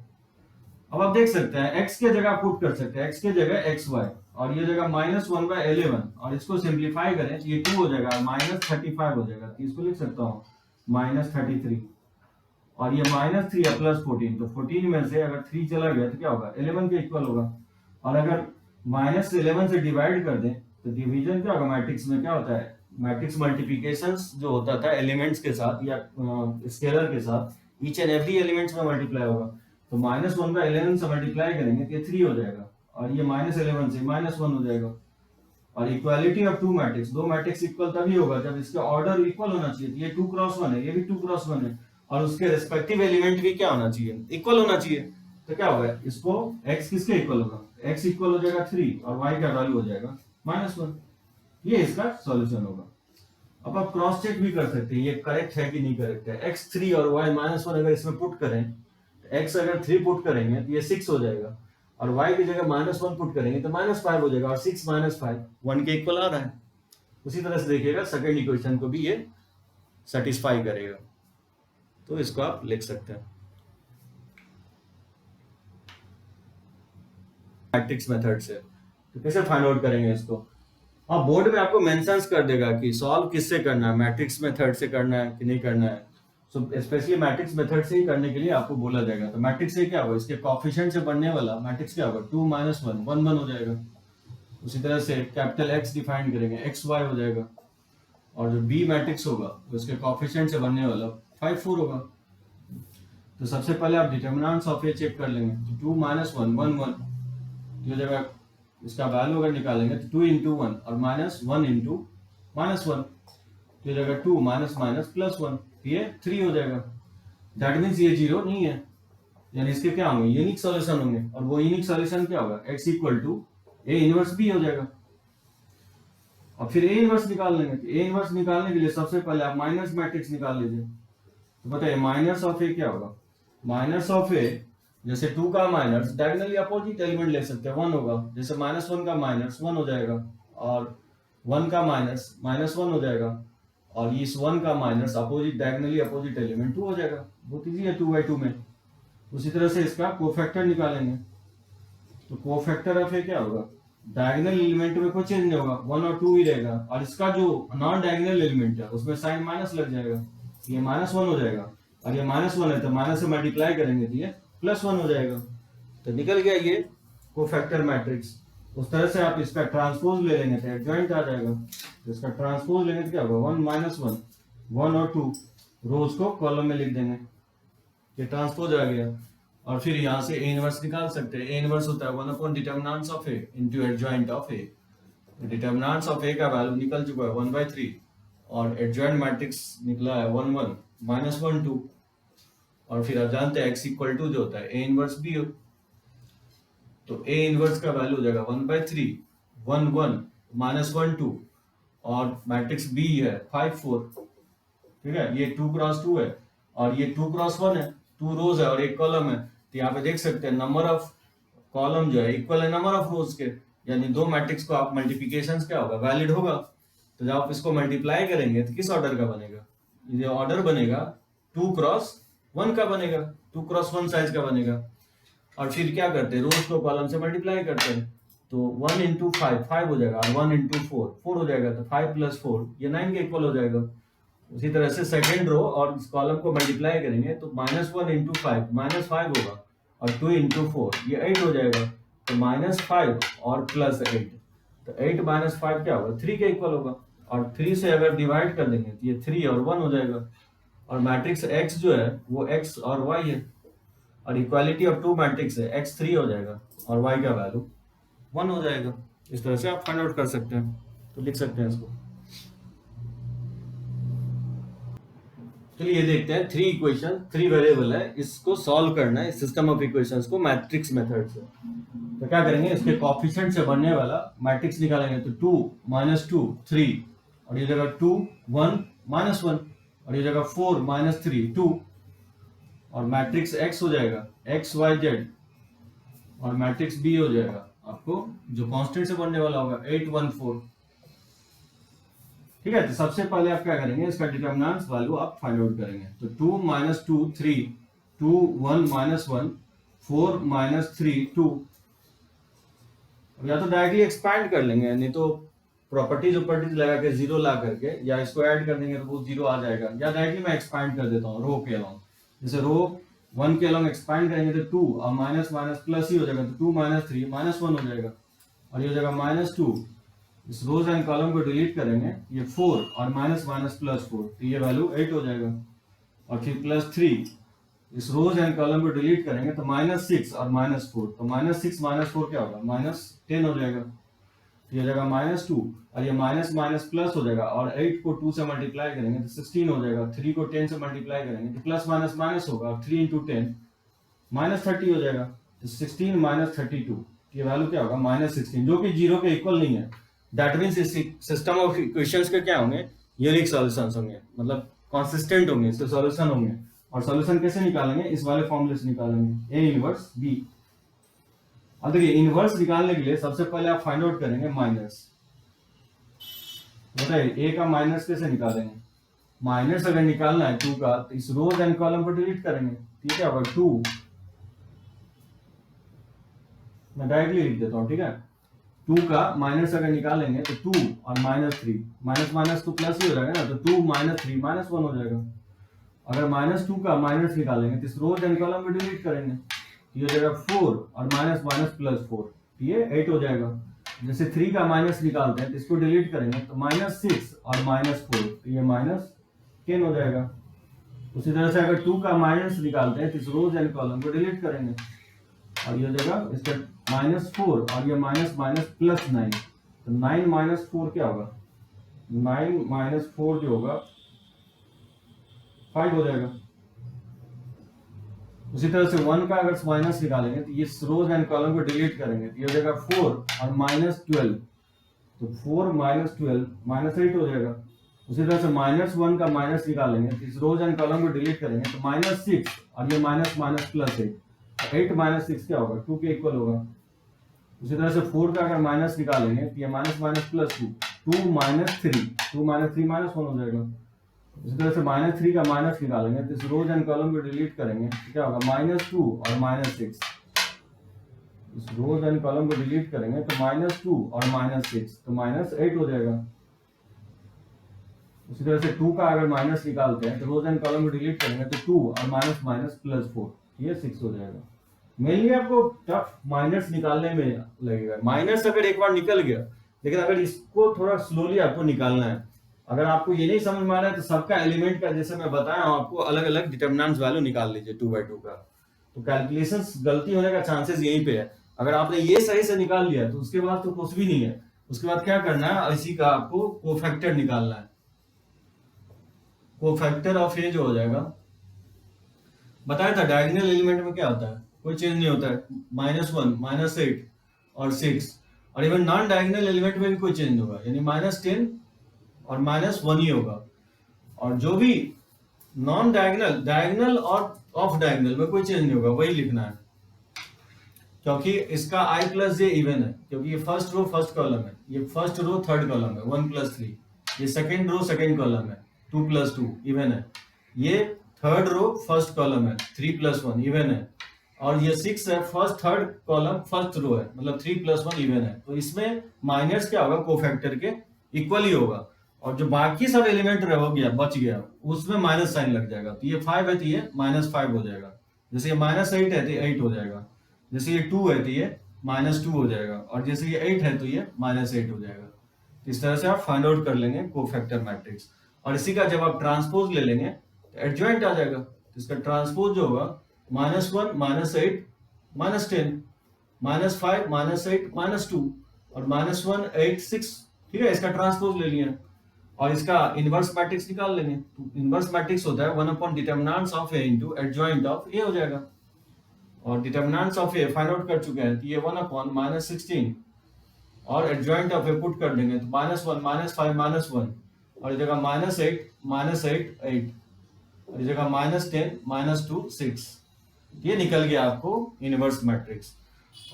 अब आप देख सकते हैं x के जगह पुट कर सकते हैं, x के जगह xy, और ये जगह -1/11 और इसको सिंप्लीफाई करें तो ये 2 हो जाएगा, -35 हो जाएगा, तो इसको लिख सकता हूँ -33, और ये -3 या +14, तो 14 में से अगर 3 चला गया तो क्या होगा, 11 के इक्वल होगा। और अगर -11 से डिवाइड कर दें तो डिवीजन क्या होगा, मैट्रिक्स में क्या होता है, मैट्रिक्स मल्टीप्लिकेशन जो होता था एलिमेंट्स के साथ या स्केलर के साथ, ईच एंड एवरी एलिमेंट्स में मल्टीप्लाई होगा। तो -1/11 से मल्टीप्लाई करेंगे तो ये 3 हो जाएगा, और ये -11 से -1 हो जाएगा। और इक्वालिटी ऑफ टू मैट्रिक्स, दो मैट्रिक्स इक्वल तभी होगा जब इसका ऑर्डर इक्वल होना चाहिए। तो ये 2 × 1 है, ये भी 2 × 1 है, और उसके रिस्पेक्टिव एलिमेंट भी क्या होना चाहिए, इक्वल होना चाहिए। तो क्या होगा, इसको x किसके इक्वल होगा, x इक्वल हो जाएगा 3 और y का वैल्यू हो जाएगा -1। ये इसका सॉल्यूशन होगा। अब आप क्रॉस चेक भी कर सकते हैं ये करेक्ट है कि नहीं करेक्ट है। x 3 और y -1 अगर इसमें पुट करें, x अगर 3 पुट करेंगे तो ये 6 हो जाएगा, और y की जगह -1 पुट करेंगे तो -5 हो जाएगा, और 6 - 5 1 के इक्वल आ रहा है। उसी तरह से देखिएगा सेकंड इक्वेशन को भी ये सेटिस्फाई करेगा, तो इसको आप लिख सकते हैं मैट्रिक्स मेथड से। तो कैसे फाइंड आउट करेंगे इसको, हाँ बोर्ड में आपको मेंशंस कर देगा कि सॉल्व किससे करना है, मैट्रिक्स मेथड से करना है कि नहीं करना है। सो स्पेशली मैट्रिक्स मेथड से ही करने के लिए आपको बोला जाएगा। तो मैट्रिक्स से क्या होगा, इसके कोएफिशिएंट से बनने वाला मैट्रिक्स क्या होगा, 2 - 1 1 1 हो जाएगा। उसी तरह से कैपिटल X डिफाइन करेंगे, XY हो जाएगा, और जो B मैट्रिक्स होगा उसके कोएफिशिएंट से बनने वाला 5 4 होगा। तो सबसे पहले आप डिटरमिनेंट्स ऑफ ए चेक कर लेंगे, तो 2 - 1 1 1, तो जगह इसका वैल्यू अगर निकालेंगे तो 2 × 1 और -1 × -1, तो जगह 2 +1, ये 3 हो जाएगा। दैट मीन्स ये 0 नहीं है, यानी इसके क्या होंगे, यूनिक सॉल्यूशन होंगे, और वो यूनिक सॉल्यूशन क्या होगा, x = A इनवर्स B हो जाएगा। और फिर A इनवर्स निकाल लेंगे, तो A इनवर्स निकालने के लिए सबसे पहले आप माइनस मैट्रिक्स निकाल लीजिए। तो बताइए माइनस ऑफ A क्या होगा, माइनस ऑफ A जैसे 2 का माइनस डायगोनली अपोजिट एलिमेंट ले सकते हैं, 1 होगा, जैसे -1 का माइनस 1 हो जाएगा, और 1 का माइनस -1 हो जाएगा, और इस 1 का minus opposite diagonally opposite element 2 हो जाएगा। बहुत इजी है 2/2 में। उसी तरह से इसका कोफैक्टर निकालेंगे, तो कोफैक्टर ऑफ ए क्या होगा, डायगोनल एलिमेंट में कोई चेंज नहीं होगा, 1 और 2 ही रहेगा, और इसका जो नॉन डायगोनल एलिमेंट है उसमें साइन माइनस लग जाएगा, ये -1 हो जाएगा, और ये -1 है तो माइनस से मल्टीप्लाई करेंगे तो ये +1 हो जाएगा। तो निकल गया ये कोफैक्टर मैट्रिक्स। उस तरह से आप इसका ट्रांसपोज ले लेंगे तो एडजॉइंट आ जाएगा। तो इसका ट्रांसपोज लेंगे तो क्या होगा, 1 - 1 1 और 2 रोज को कॉलम में लिख देंगे, ये ट्रांसपोज आ गया। और फिर यहाँ से A इनवर्स निकाल सकते हैं। A इनवर्स होता है 1 determinants of A into adjoint of A। Determinants of A का वैल्यू निकल चुका है 1/3, और एडजॉइंट मैट्रिक्स निकला है 1 1 -1 2, और फिर आप जानते हैं x = जो होता है A इनवर्स B हो, तो A इनवर्स का वैल्यू हो जाएगा 1/3 1 1 -1 2, और मैट्रिक्स B है 5 4। ठीक है, ये 2 × 2 है, और ये 2 × 1 है, 2 रोज है और 1 कॉलम है। तो यहाँ पे देख सकते हैं नंबर ऑफ कॉलम जो है इक्वल है नंबर ऑफ रोज के, यानी दो मैट्रिक्स को आप मल्टीप्लिकेशन क्या होगा, वैलिड होगा। तो जब आप इसको मल्टीप्लाई करेंगे तो किस ऑर्डर का बनेगा, ये ऑर्डर बनेगा 2 × 1 का बनेगा, 2 × 1 साइज का बनेगा। और फिर क्या करते हैं, रोज को कॉलम से मल्टीप्लाई करते हैं, तो 1 × 5 5 हो जाएगा, और 1 × 4 4 हो जाएगा, तो 5 + 4 ये 9 के इक्वल हो जाएगा। उसी तरह से सेकेंड रो और इस कॉलम को मल्टीप्लाई करेंगे तो -1 × 5 -5 होगा, और 2 × 4 ये 8 हो जाएगा, तो -5 और +8, तो 8 - 5 क्या होगा, 3 के इक्वल होगा। और 3 से अगर डिवाइड कर देंगे तो ये 3 और 1 हो जाएगा, और मैट्रिक्स x जो है वो x और y है, और इक्वालिटी ऑफ टू मैट्रिक्स है, x 3 हो जाएगा और y का वैल्यू 1 हो जाएगा। इस तरह से आप फाइंड आउट कर सकते हैं, तो लिख सकते हैं इसको। चलिए ये देखते हैं 3 इक्वेशन 3 वेरिएबल है, इसको सॉल्व करना है सिस्टम ऑफ इक्वेशंस को मैट्रिक्स मेथड से। तो क्या करेंगे, इसके कोएफिशिएंट से बनने वाला मैट्रिक्स निकालेंगे, तो 2 - 2 3, और ये जगह 2 1 -1, और ये जगह 4 - 3 2, और मैट्रिक्स x हो जाएगा x y z, और मैट्रिक्स B हो जाएगा आपको जो कांस्टेंट से बनने वाला होगा 814। ठीक है, तो सबसे पहले आप क्या करेंगे, इसका डिटर्मिनेंट्स वैल्यू आप फाइंड आउट करेंगे। तो 2 - 2 3, 2 1 - 1 4 - 3 2। या तो डायरेक्टली एक्सपैंड कर लेंगे, नहीं तो प्रॉपर्टीज लगा के जीरो ला करके या इसको ऐड कर देंगे तो वो जीरो आ जाएगा। या डायरेक्टली मैं एक्सपैंड कर देता हूँ रो के अलॉन्ग, जैसे रो 1 के अलॉन्ग एक्सपैंड करेंगे तो 2 और माइनस माइनस प्लस ही हो जाएगा, तो 2 - 3 -1 हो जाएगा और ये हो जाएगा -2। इस रोज एंड कॉलम को डिलीट करेंगे, ये 4 और माइनस माइनस प्लस 4, तो ये वैल्यू 8 हो जाएगा। और फिर +3, इस रोज एंड कॉलम को डिलीट करेंगे तो -6 और -4, तो -6 - 4 क्या होगा, -10 हो जाएगा। ये हो जाएगा -2 और ये माइनस माइनस प्लस हो जाएगा, और 8 को 2 से मल्टीप्लाई करेंगे तो 16 हो जाएगा। 3 को 10 से मल्टीप्लाई करेंगे तो प्लस माइनस माइनस होगा, 3 × 10 -30 हो जाएगा। तो 16 - 32, ये वैल्यू क्या होगा, -16, जो कि 0 के इक्वल नहीं है। दैट मीन्स इस सिस्टम ऑफ इक्वेशंस के क्या होंगे, यूनिक सॉल्यूशंस होंगे, मतलब कंसिस्टेंट होंगे, इसके सॉल्यूशन होंगे। और सॉल्यूशन कैसे निकालेंगे, इस वाले फॉर्मूले से निकालेंगे, A इनवर्स B। अब देखिए, इनवर्स निकालने के लिए सबसे पहले आप फाइंड आउट करेंगे माइनस। बताइए A का माइनस कैसे निकालेंगे, माइनस अगर निकालना है 2 का तो इस रोज एंड कॉलम को डिलीट करेंगे, ठीक है, होगा 2। मैं डायरेक्टली लिख देता हूँ, ठीक है। 2 का माइनस अगर निकालेंगे तो 2 और -3, माइनस माइनस तो प्लस ही हो जाएगा ना, तो 2 - 3 -1 हो जाएगा। अगर -2 का माइनस निकालेंगे तो इस रोज एंड कॉलम में डिलीट करेंगे, ये हो जाएगा 4 और माइनस माइनस +4, ये 8 हो जाएगा। जैसे 3 का माइनस निकालते हैं तो इसको डिलीट करेंगे तो -6 और -4, तो ये -10 हो जाएगा। उसी तरह से अगर 2 का माइनस निकालते हैं तो इस रोज एंड कॉलम को डिलीट करेंगे और ये हो जाएगा इसका -4 और ये माइनस माइनस +9, तो 9 - 4 क्या होगा, 9 - 4 जो होगा 5 हो जाएगा। उसी तरह से 1 का अगर माइनस निकालेंगे तो ये रोज एंड कॉलम को डिलीट करेंगे तो ये हो जाएगा 4 और -12, तो 4 - 12 -8 हो जाएगा। उसी तरह से -1 का माइनस निकालेंगे तो इस रोज एंड कॉलम को डिलीट करेंगे तो -6 और ये माइनस माइनस +8, 8 - 6 क्या होगा, 2 के इक्वल होगा। उसी तरह से 4 का अगर माइनस निकालेंगे तो ये माइनस माइनस +2, 2 - 3, 2 - 3 -1 हो जाएगा। इसी तरह से -3 का माइनस निकालेंगे तो इस रोज एंड कॉलम को डिलीट करेंगे तो क्या होगा, -2 और -6, इस रोज एंड कॉलम को डिलीट करेंगे तो -2 और -6, तो -8 हो जाएगा। उसी तरह से 2 का अगर माइनस निकालते हैं तो रोज एंड कॉलम को डिलीट करेंगे तो 2 और माइनस माइनस +4, ये 6 हो जाएगा। मेनली आपको टफ माइनस निकालने में लगेगा, माइनस अगर एक बार निकल गया, लेकिन अगर इसको थोड़ा स्लोली आपको निकालना है, अगर आपको ये नहीं समझ में आ रहा है तो सबका एलिमेंट का, जैसे मैं बताया हूं आपको, अलग अलग डिटर्मिनेंट्स वैल्यू निकाल लीजिए 2/2 का, तो कैलकुलेशंस गलती होने का चांसेस यहीं पे है। अगर आपने ये सही से निकाल लिया तो उसके बाद तो कुछ भी नहीं है। उसके बाद क्या करना है, इसी का आपको कोफैक्टर निकालना है। कोफैक्टर ऑफ ए जो हो जाएगा, बताया था डायगोनल एलिमेंट में क्या होता है, कोई चेंज नहीं होता है, -1 -8 और 6, और इवन नॉन डायगोनल एलिमेंट में भी कोई चेंज नहीं होगा, यानी -10 और -1 ही होगा। और जो भी नॉन डायगोनल, डायगोनल और ऑफ डायगोनल में कोई चेंज नहीं होगा, वही लिखना है, क्योंकि इसका i + j इवन है, क्योंकि ये फर्स्ट रो फर्स्ट कॉलम है, ये फर्स्ट रो थर्ड कॉलम है 1 + 3, ये सेकंड रो सेकंड कॉलम है 2 + 2 इवन है, ये थर्ड रो फर्स्ट कॉलम है 3 + 1 इवन है, और ये 6 है first third column first row है, मतलब 3 + 1 इवन है। तो इसमें माइनस क्या होगा, कोफैक्टर के इक्वल ही होगा, और जो बाकी सब एलिमेंट रह गया बच गया उसमें माइनस साइन लग जाएगा। तो ये 5 है तो ये -5 हो जाएगा, जैसे ये -8 है तो ये 8 हो जाएगा, जैसे ये 2 है तो ये -2 हो जाएगा, और जैसे ये 8 है तो ये -8 हो जाएगा। तो इस तरह से आप फाइंड आउट कर लेंगे कोफैक्टर मैट्रिक्स, और इसी का जब आप ट्रांसपोज ले लेंगे तो एडजॉइंट आ जाएगा। तो इसका ट्रांसपोज जो होगा -1 -8 -10 -5 -8 -2 और -1 8 6, ठीक है, इसका ट्रांसपोज ले लिया। और इसका इनवर्स मैट्रिक्स निकाल लेंगे, तो इनवर्स मैट्रिक्स होता है 1 determinants of A into adjoint of A हो जाएगा। और determinants of A find out कर चुके हैं, तो ये 1 -16 और एडजॉइंट ऑफ ए पुट कर देंगे तो -1 -5 -1, और इस जगह -8 -8 8, और इस जगह -10 -2 6, ये निकल गया आपको इनवर्स मैट्रिक्स।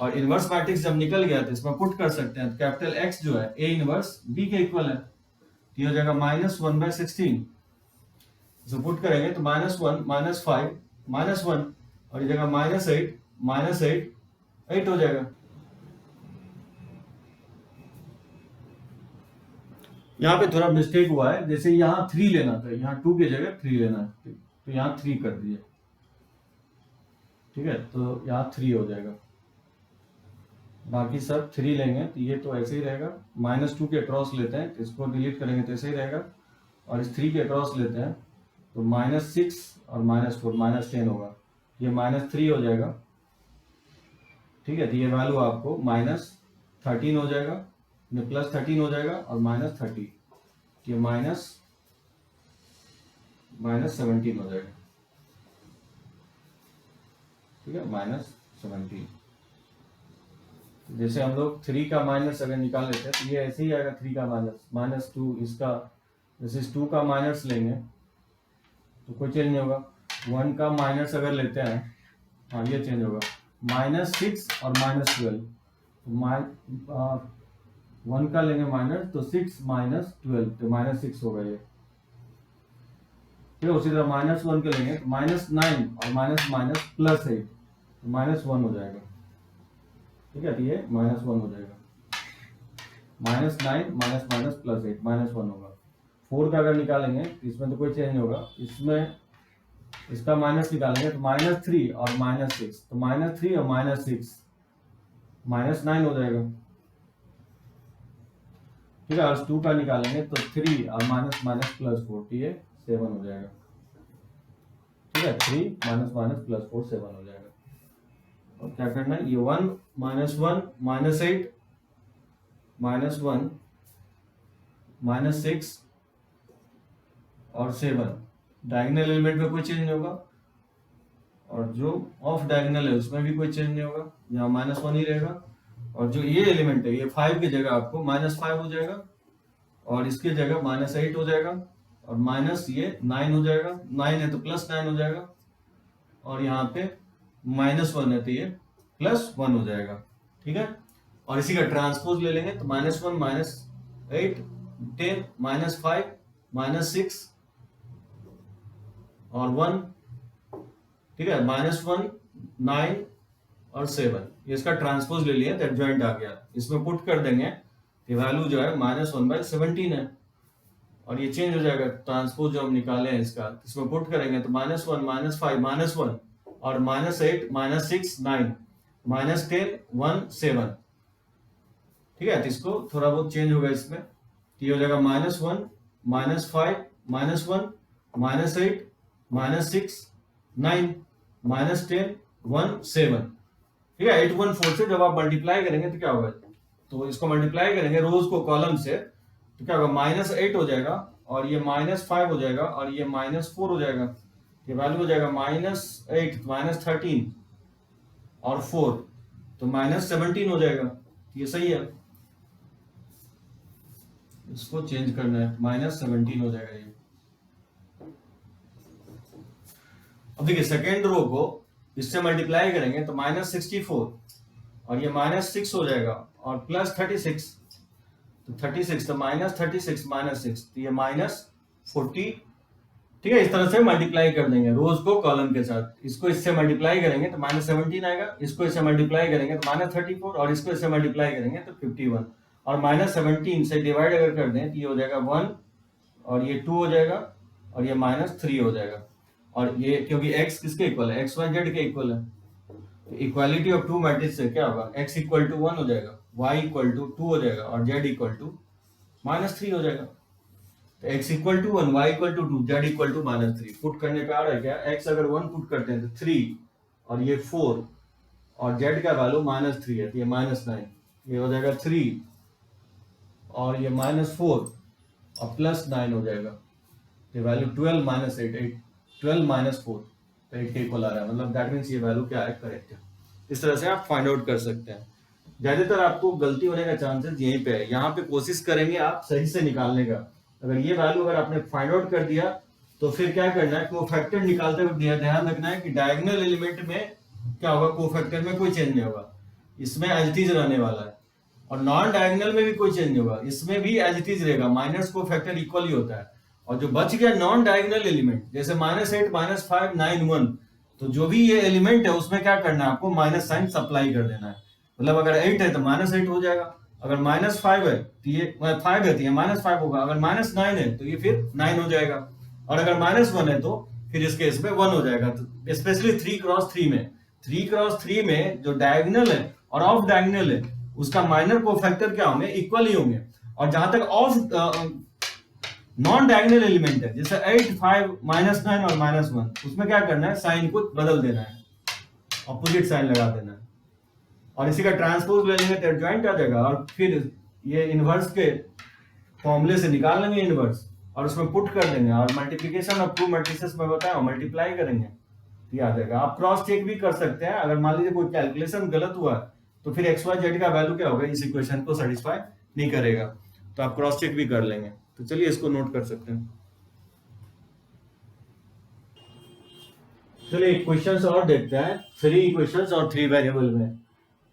और इनवर्स मैट्रिक्स जब निकल गया तो इसमें पुट कर सकते हैं। तो कैपिटल एक्स जो है ए इनवर्स बी के इक्वल है, तो ये हो जाएगा -1/16। इसको पुट करेंगे तो -1 -5 -1 और ये जगह -8 8 हो जाएगा। यहाँ पे थोड़ा मिस्टेक हुआ है, जैसे यहाँ 3 लेना था, यहाँ 2 की जगह 3 लेना है, तो यहाँ 3 कर दिए, ठीक है, तो यहाँ 3 हो जाएगा। बाकी सब 3 लेंगे तो ये तो ऐसे ही रहेगा। -2 के क्रॉस लेते हैं, इसको डिलीट करेंगे तो ऐसे ही रहेगा। और इस 3 के क्रॉस लेते हैं तो -6 और -4 -10 होगा, ये -3 हो जाएगा, ठीक है। तो ये वैल्यू आपको -13 हो जाएगा, +13 हो जाएगा और -30, ये -17 हो जाएगा, ठीक है, -17। जैसे हम लोग 3 का माइनस अगर निकाल लेते हैं तो ये ऐसे ही आएगा, 3 का -2, इसका जैसे 2 का माइनस लेंगे तो कोई चेंज नहीं होगा। 1 का माइनस अगर लेते हैं, हाँ ये चेंज होगा, -6 और -12, तो 1 का लेंगे माइनस तो 6 -12 तो -6 होगा ये, ठीक है। उसी तरह -1 के लेंगे तो -9 और +8 तो -1 हो जाएगा, ठीक है। तो ये -1 हो जाएगा, -9 +8 -1 होगा। 4 का अगर निकालेंगे तो इसमें तो कोई चेंज नहीं होगा, इसमें इसका माइनस निकालेंगे तो -3 और -6, तो -3 और -6 -9 हो जाएगा, ठीक है। और 2 का निकालेंगे तो 3 और -+4 ये 7 हो जाएगा, ठीक है। 3 -+4 7 हो जाएगा। और क्या करना है, ये 1 -1 -8 -1 -6 और 7, डायगोनल एलिमेंट में कोई चेंज नहीं होगा, और जो ऑफ डायगोनल है उसमें भी कोई चेंज नहीं होगा, यहाँ -1 ही रहेगा। और जो ये एलिमेंट है ये 5 की जगह आपको -5 हो जाएगा, और इसकी जगह -8 हो जाएगा, और माइनस ये 9 हो जाएगा, 9 है तो +9 हो जाएगा, और यहाँ पे -1 है तो ये +1 हो जाएगा, ठीक है। और इसी का ट्रांसपोज ले लेंगे तो -1 -8 10 -5 -6 और 1, ठीक है, -1 9 और 7, ये इसका ट्रांसपोज ले लिया तो एडजॉइंट आ गया। इसमें पुट कर देंगे, ये वैल्यू जो है -1/17 है, और ये चेंज हो जाएगा। ट्रांसपोज जो हम निकाले हैं इसका, इसमें पुट करेंगे तो -1 -5 -1 और -8 -6 9 -10 1 7, ठीक है। तो इसको थोड़ा बहुत चेंज होगा इसमें, तो ये हो जाएगा -1 -5 -1 -8 -6 9 -10 1 7, ठीक है। 8 1 4 से जब आप मल्टीप्लाई करेंगे तो क्या होगा, तो इसको मल्टीप्लाई करेंगे रोज को कॉलम से, तो क्या होगा, -8 हो जाएगा, और ये -5 हो जाएगा, और ये -4 हो जाएगा, ये वैल्यू हो जाएगा -8 -13 और 4 तो -17 हो जाएगा, ये सही है। इसको चेंज करना है, -17 हो जाएगा ये। अब देखिए सेकेंड रो को इससे मल्टीप्लाई करेंगे तो -64 और ये -6 हो जाएगा, और +36 तो 36 तो -36 -6 तो ये -40, ठीक है। इस तरह से मल्टीप्लाई कर देंगे रोज को कॉलम के साथ। इसको इससे मल्टीप्लाई करेंगे तो -17 आएगा, इसको इससे मल्टीप्लाई करेंगे तो -34, और इसको इससे मल्टीप्लाई करेंगे तो 51, और -17 से डिवाइड अगर कर दें तो ये हो जाएगा 1, और ये 2 हो जाएगा, और ये -3 हो जाएगा। और ये क्योंकि x किसके इक्वल है, x y z के इक्वल है, तो इक्वालिटी ऑफ टू मैट्रिक्स से क्या होगा, x = 1 हो जाएगा, y = 2 हो जाएगा, और z = -3 हो जाएगा। तो x = 1 y = 2 z = -3। पुट करने का आ रहा है क्या, x अगर 1 पुट करते हैं तो 3 और ये 4 और z का वैल्यू -3 है तो ये -9, ये हो जाएगा 3 और ये -4 और +9 हो जाएगा, ये वैल्यू 12 -8 12 -4 तो 8 के इक्वल आ रहा है, मतलब दैट मीन्स ये वैल्यू क्या है, करेक्ट है। इस तरह से आप फाइंड आउट कर सकते हैं। ज्यादातर आपको गलती होने का चांसेस यहीं पे है, यहाँ पे कोशिश करेंगे आप सही से निकालने का। अगर ये वैल्यू अगर आपने फाइंड आउट कर दिया तो फिर क्या करना है, कोफैक्टर निकालते वक्त ध्यान रखना है कि डायगोनल एलिमेंट में क्या होगा, कोफैक्टर में कोई चेंज नहीं होगा। इसमें एज इट इज रहने वाला है, और नॉन डायगोनल में भी कोई चेंज नहीं होगा, इसमें भी एज इट इज रहेगा, माइनस को फैक्टर इक्वल ही होता है। और जो बच गया नॉन डायगोनल एलिमेंट, जैसे -8 -5 9 1, तो जो भी ये एलिमेंट है उसमें क्या करना है आपको, माइनस साइन सप्लाई कर देना है। मतलब अगर 8 है तो -8 हो जाएगा, अगर -5 है तो ये 5 है तो ये -5 होगा, अगर -9 है तो ये फिर 9 हो जाएगा, और अगर -1 है तो फिर इस केस में 1 हो जाएगा। तो स्पेशली 3x3 में, 3x3 में जो डायगोनल है और ऑफ डायगोनल है उसका माइनर कोफैक्टर क्या होंगे, इक्वल ही होंगे। और जहां तक ऑफ नॉन डायगोनल एलिमेंट है, जैसे 8 5 -9 और -1, उसमें क्या करना है, साइन को बदल देना है, ऑपोजिट साइन लगा देना है, और इसी का ट्रांसपोज ले लेंगे तो एडजॉइंट आ जाएगा, और फिर ये इनवर्स के फॉर्मूले से निकाल लेंगे इनवर्स, और उसमें पुट कर देंगे, और मल्टीप्लिकेशन ऑफ टू मैट्रिसेस में बताया मल्टीप्लाई करेंगे, ये आ जाएगा। आप क्रॉस चेक भी कर सकते हैं, अगर मान लीजिए कोई कैलकुलेशन गलत हुआ तो फिर एक्स वाई जेड का वैल्यू क्या होगा, इस इक्वेशन को सेटिस्फाई नहीं करेगा, तो आप क्रॉस चेक भी कर लेंगे। तो चलिए इसको नोट कर सकते हैं। चलिए इक्वेशंस और देखते हैं, 3 इक्वेशंस और 3 वेरिएबल में।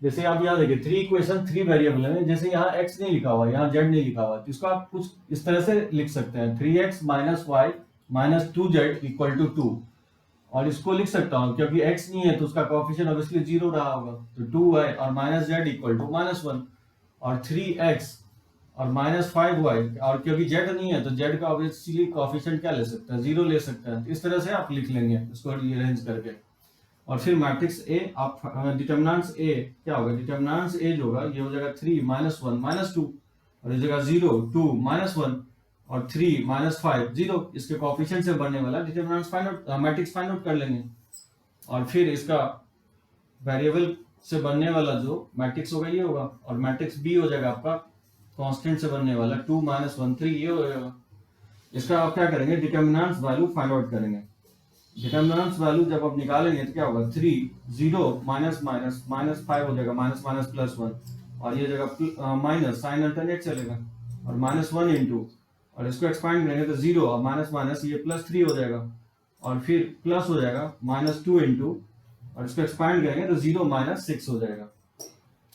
जैसे आप यहाँ देखिए 3 इक्वेशन 3 वेरिएबल में, जैसे यहाँ x नहीं लिखा हुआ, यहाँ z नहीं लिखा हुआ, तो इसको आप कुछ इस तरह से लिख सकते हैं, 3x - y - 2z = 2, और इसको लिख सकता हूँ क्योंकि x नहीं है तो उसका कोएफिशिएंट ऑब्वियसली 0 रहा होगा, तो 2y और -z = -1, और 3x और -5y, और क्योंकि z नहीं है तो z का ऑब्वियसली कोएफिशिएंट क्या ले सकता है, 0 ले सकता है। इस तरह से आप लिख लेंगे इसको अरेंज करके, और फिर मैट्रिक्स ए आप डिटरमिनेंट्स ए क्या होगा, डिटरमिनेंट्स ए जो होगा ये हो जाएगा 3 -1 -2, और इस जगह 0 2 -1 और 3 -5 0, इसके कोएफिशिएंट से बनने वाला determinants find out, matrix find out कर लेंगे। और फिर इसका वेरिएबल से बनने वाला जो मैट्रिक्स होगा ये होगा, और मैट्रिक्स बी हो जाएगा आपका कांस्टेंट से बनने वाला 2 -1 3, ये हो जाएगा। इसका आप क्या करेंगे, डिटरमिनेंट्स वैल्यू फाइंड आउट करेंगे। डिटरमिनेंट्स वैल्यू जब आप निकालेंगे तो क्या होगा, 3 0 -5 हो जाएगा, -+1, और ये जगह माइनस साइन अल्टरनेट चलेगा, और -1 इंटू, और इसको एक्सपांड करेंगे तो 0 और माइनस ये +3 हो जाएगा, और फिर प्लस हो जाएगा -2 इंटू, और इसको एक्सपांड करेंगे तो 0 -6 हो जाएगा।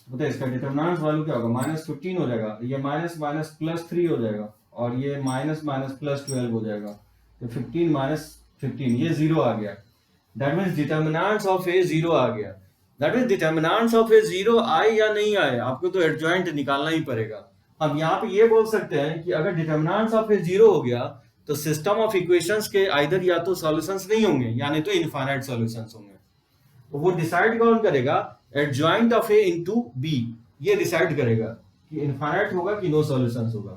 बताइए इसका डिटरमिनेंट्स वैल्यू क्या होगा, -15 हो जाएगा, ये +3 हो जाएगा, और ये +12 हो जाएगा, तो 15 -15 ये 0 आ गया। दैट मींस डिटरमिनेंट्स ऑफ ए 0 आ गया। दैट मींस डिटरमिनेंट्स ऑफ ए 0 आए या नहीं आए, आपको तो एडजॉइंट निकालना ही पड़ेगा। हम यहाँ पे ये बोल सकते हैं कि अगर डिटरमिनेंट्स ऑफ ए 0 हो गया तो सिस्टम ऑफ इक्वेशंस के आइदर या तो सॉल्यूशंस नहीं होंगे या नहीं तो इनफाइनाइट सॉल्यूशंस होंगे। तो वो डिसाइड कौन करेगा, adjoint of A into B, ये डिसाइड करेगा कि इनफाइनाइट होगा कि नो सॉल्यूशंस होगा।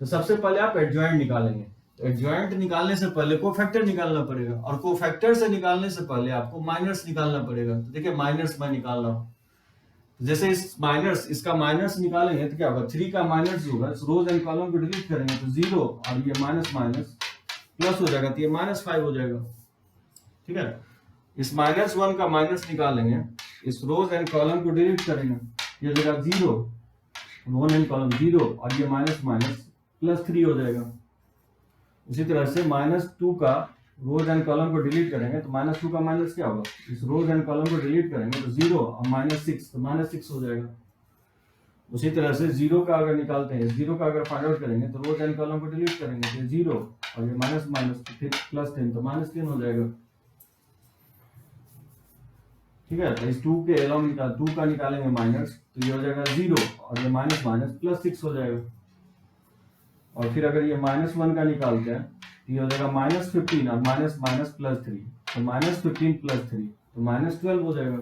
तो सबसे पहले आप एडजॉइंट निकालेंगे, तो एडजॉइंट निकालने से पहले कोफैक्टर निकालना पड़ेगा, और कोफैक्टर से निकालने से पहले आपको माइनस निकालना पड़ेगा। तो देखिए माइनस मैं निकाल रहा हूँ, जैसे इस माइनस, इसका माइनस निकालेंगे तो क्या होगा, 3 का माइनस होगा, रोज एंड कॉलम को डिलीट करेंगे तो 0, और ये माइनस माइनस प्लस हो जाएगा तो ये -5 हो जाएगा। ठीक है, इस -1 का माइनस निकालेंगे, इस रोज एंड कॉलम को डिलीट करेंगे, ये जगह 0 रो एंड कॉलम 0, और ये माइनस माइनस +3 हो जाएगा। उसी तरह से -2 का रोज एंड कॉलम को डिलीट करेंगे तो -2 का माइनस क्या होगा, इस रोज एंड कॉलम को डिलीट करेंगे तो 0 और -6, तो -6 हो जाएगा। उसी तरह से 0 का अगर निकालते हैं, 0 का अगर फाइंड आउट करेंगे तो रोज एंड कॉलम को डिलीट करेंगे तो 0 और ये माइनस माइनस फिर +10, तो -10 हो जाएगा। ठीक है, तो इस 2 के अलाउंग 2 का निकालेंगे माइनस, तो ये हो जाएगा 0 और ये माइनस माइनस +6 हो जाएगा। और फिर अगर ये -1 का निकालते हैं तो ये हो जाएगा -15 और माइनस माइनस +3, तो -15 +3 तो -12 हो जाएगा।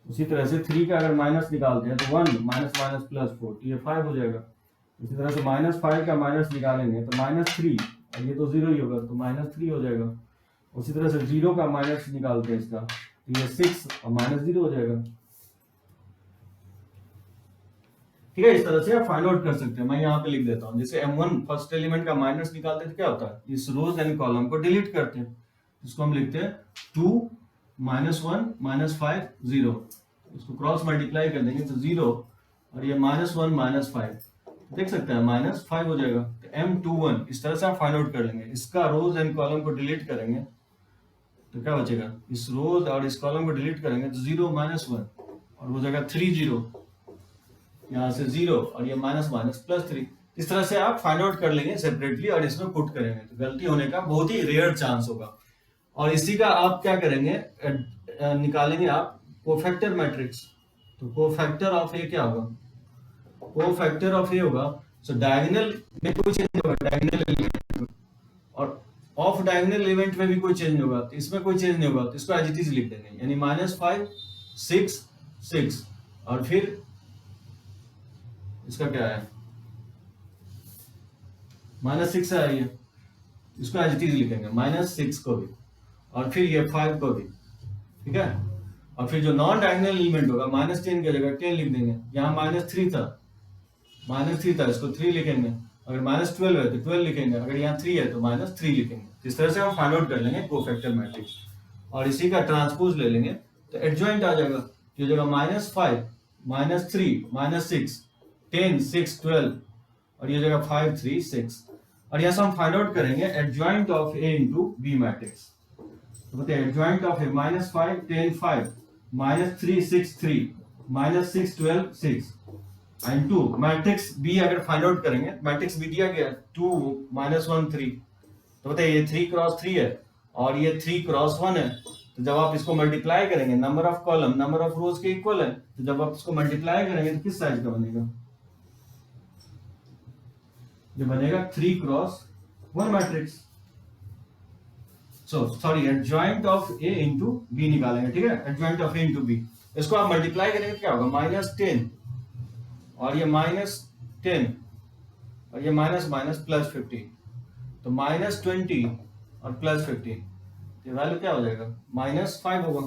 उसी तरह से 3 का अगर माइनस निकालते हैं तो 1 माइनस माइनस +4, तो ये 5 हो जाएगा। इसी तरह से -5 का माइनस निकालेंगे तो -3, और ये तो 0 ही होगा तो -3 हो जाएगा। उसी तरह से 0 का माइनस निकालते हैं इसका तो ये 6 और -0 हो जाएगा। ठीक है, इस तरह से आप फाइंड आउट कर सकते हैं। मैं यहाँ पे लिख देता हूँ, जैसे M1 फर्स्ट एलिमेंट का माइनस निकालते हैं तो क्या होता है, इस रोज एंड कॉलम को डिलीट करते हैं, इसको हम लिखते हैं 2 -1 -5 0, इसको क्रॉस मल्टीप्लाई कर देंगे तो 0 और ये -1 -5, देख सकते हैं -5 हो जाएगा। तो M21 इस तरह से आप फाइंड आउट कर लेंगे। इसका रोज एंड कॉलम को डिलीट करेंगे तो क्या बचेगा, इस रोज और इस कॉलम को डिलीट करेंगे तो 0 -1 और वो जगह 3 0, यहाँ से 0 और ये माइनस माइनस +3। इस तरह से आप फाइंड आउट कर लेंगे सेपरेटली और इसमें पुट करेंगे तो गलती होने का बहुत ही रेयर चांस होगा। और इसी का आप क्या करेंगे, निकालेंगे आप कोफैक्टर मैट्रिक्स। तो कोफैक्टर ऑफ ए क्या होगा, कोफैक्टर ऑफ ए होगा, सो डायगोनल में कोई चेंज नहीं होगा, डायगोनल एलिमेंट, और ऑफ डायगोनल एलिमेंट में भी कोई चेंज नहीं होगा, तो इसमें कोई चेंज नहीं होगा, तो इसको एज इट इज लिख देंगे, यानी -5 6 6। और फिर इसका क्या है, -6 है ये, इसको एज इट इज लिखेंगे -6 को भी, और फिर ये 5 को भी, ठीक है। और फिर जो नॉन डायगोनल एलिमेंट होगा -10 की जगह 10 लिख देंगे, यहाँ -3 था, इसको 3 लिखेंगे, अगर -12 है तो 12 लिखेंगे, अगर यहाँ 3 है तो -3 लिखेंगे। इस तरह से हम फाइंड आउट कर लेंगे कोफैक्टर मैट्रिक्स, और इसी का ट्रांसपोज ले लेंगे तो एडजॉइंट आ जाएगा, ये जगह -5 -3 -6 10 6 12, और ये जगह 5 3 6, और यहाँ से हम फाइंड आउट करेंगे adjoint of A into B matrix. तो बताइए adjoint of A -5 10 5 -3 6 3 -6 12 6 and 2 matrix B अगर फाइंड आउट करेंगे, मैट्रिक्स बी दिया गया 2 -1 3, तो बताइए ये 3 क्रॉस 3 है और ये 3 क्रॉस 1 है, तो जब आप इसको मल्टीप्लाई करेंगे number of column number of रोज के इक्वल है, तो जब आप इसको मल्टीप्लाई करेंगे तो किस साइज का बनेगा, ये बनेगा 3 cross 1 matrix. Sorry adjoint of A into B निकालेंगे, ठीक है, adjoint of A into B, इसको आप मल्टीप्लाई करेंगे तो क्या होगा, -10 और ये -10 और ये माइनस माइनस +50, तो -20 और +50, ये वैल्यू क्या हो जाएगा, -5 होगा।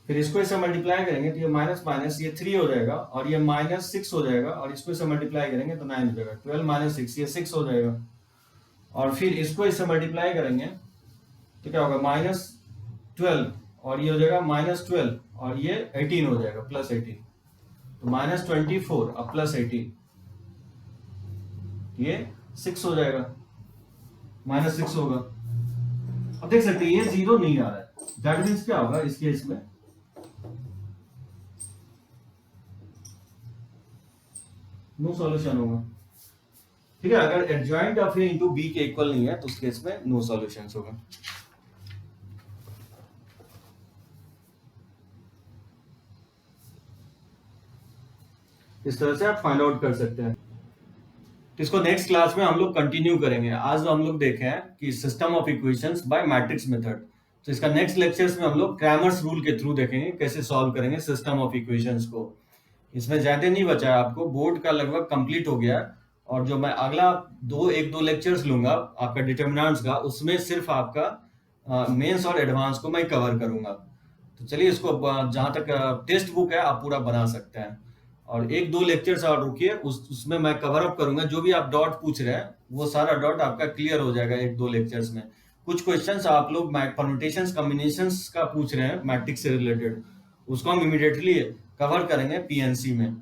फिर इसको इसे मल्टीप्लाई करेंगे तो ये माइनस माइनस ये 3 हो जाएगा और ये -6 हो जाएगा, और इसको इसे मल्टीप्लाई करेंगे तो 9 हो जाएगा, 12 - 6 ये 6 हो जाएगा, और फिर इसको इसे मल्टीप्लाई करेंगे तो क्या होगा, -12 और ये हो जाएगा -12 और ये 18 हो जाएगा, +18, तो -24 और +18 ये 6 हो जाएगा, -6 होगा। अब देख सकते हैं ये 0 नहीं आ रहा है, दैट मीन्स क्या होगा इस केस में, नो सॉल्यूशन होगा, ठीक है। अगर adjoint of A into B के इक्वल नहीं है तो उस केस में नो सॉल्यूशन होगा। इस तरह से आप फाइंड आउट कर सकते हैं। इसको नेक्स्ट क्लास में हम लोग कंटिन्यू करेंगे। आज हम लोग देखे हैं कि system of equations bye matrix method, तो इसका नेक्स्ट लेक्चर्स में हम लोग क्रैमर्स रूल के थ्रू देखेंगे कैसे सॉल्व करेंगे सिस्टम ऑफ इक्वेशंस को। इसमें ज्यादा नहीं बचा है, आपको बोर्ड का लगभग कंप्लीट हो गया है, और जो मैं अगला 1-2 लेक्चर्स लूंगा आपका डिटरमिनेंट्स का, उसमें सिर्फ आपका मेंस और एडवांस को मैं कवर करूंगा। तो चलिए इसको जहां तक टेक्स्ट बुक है आप पूरा बना सकते हैं, और 1-2 लेक्चर्स और रुकिए, उसमें मैं कवर अप करूंगा, जो भी आप डॉट पूछ रहे हैं वो सारा डॉट आपका क्लियर हो जाएगा 1-2 लेक्चर्स में। कुछ क्वेश्चंस आप लोग परम्यूटेशंस कॉम्बिनेशंस का पूछ रहे हैं मैट्रिक्स से रिलेटेड, उसको हम इमीडिएटली कवर करेंगे पीएनसी में।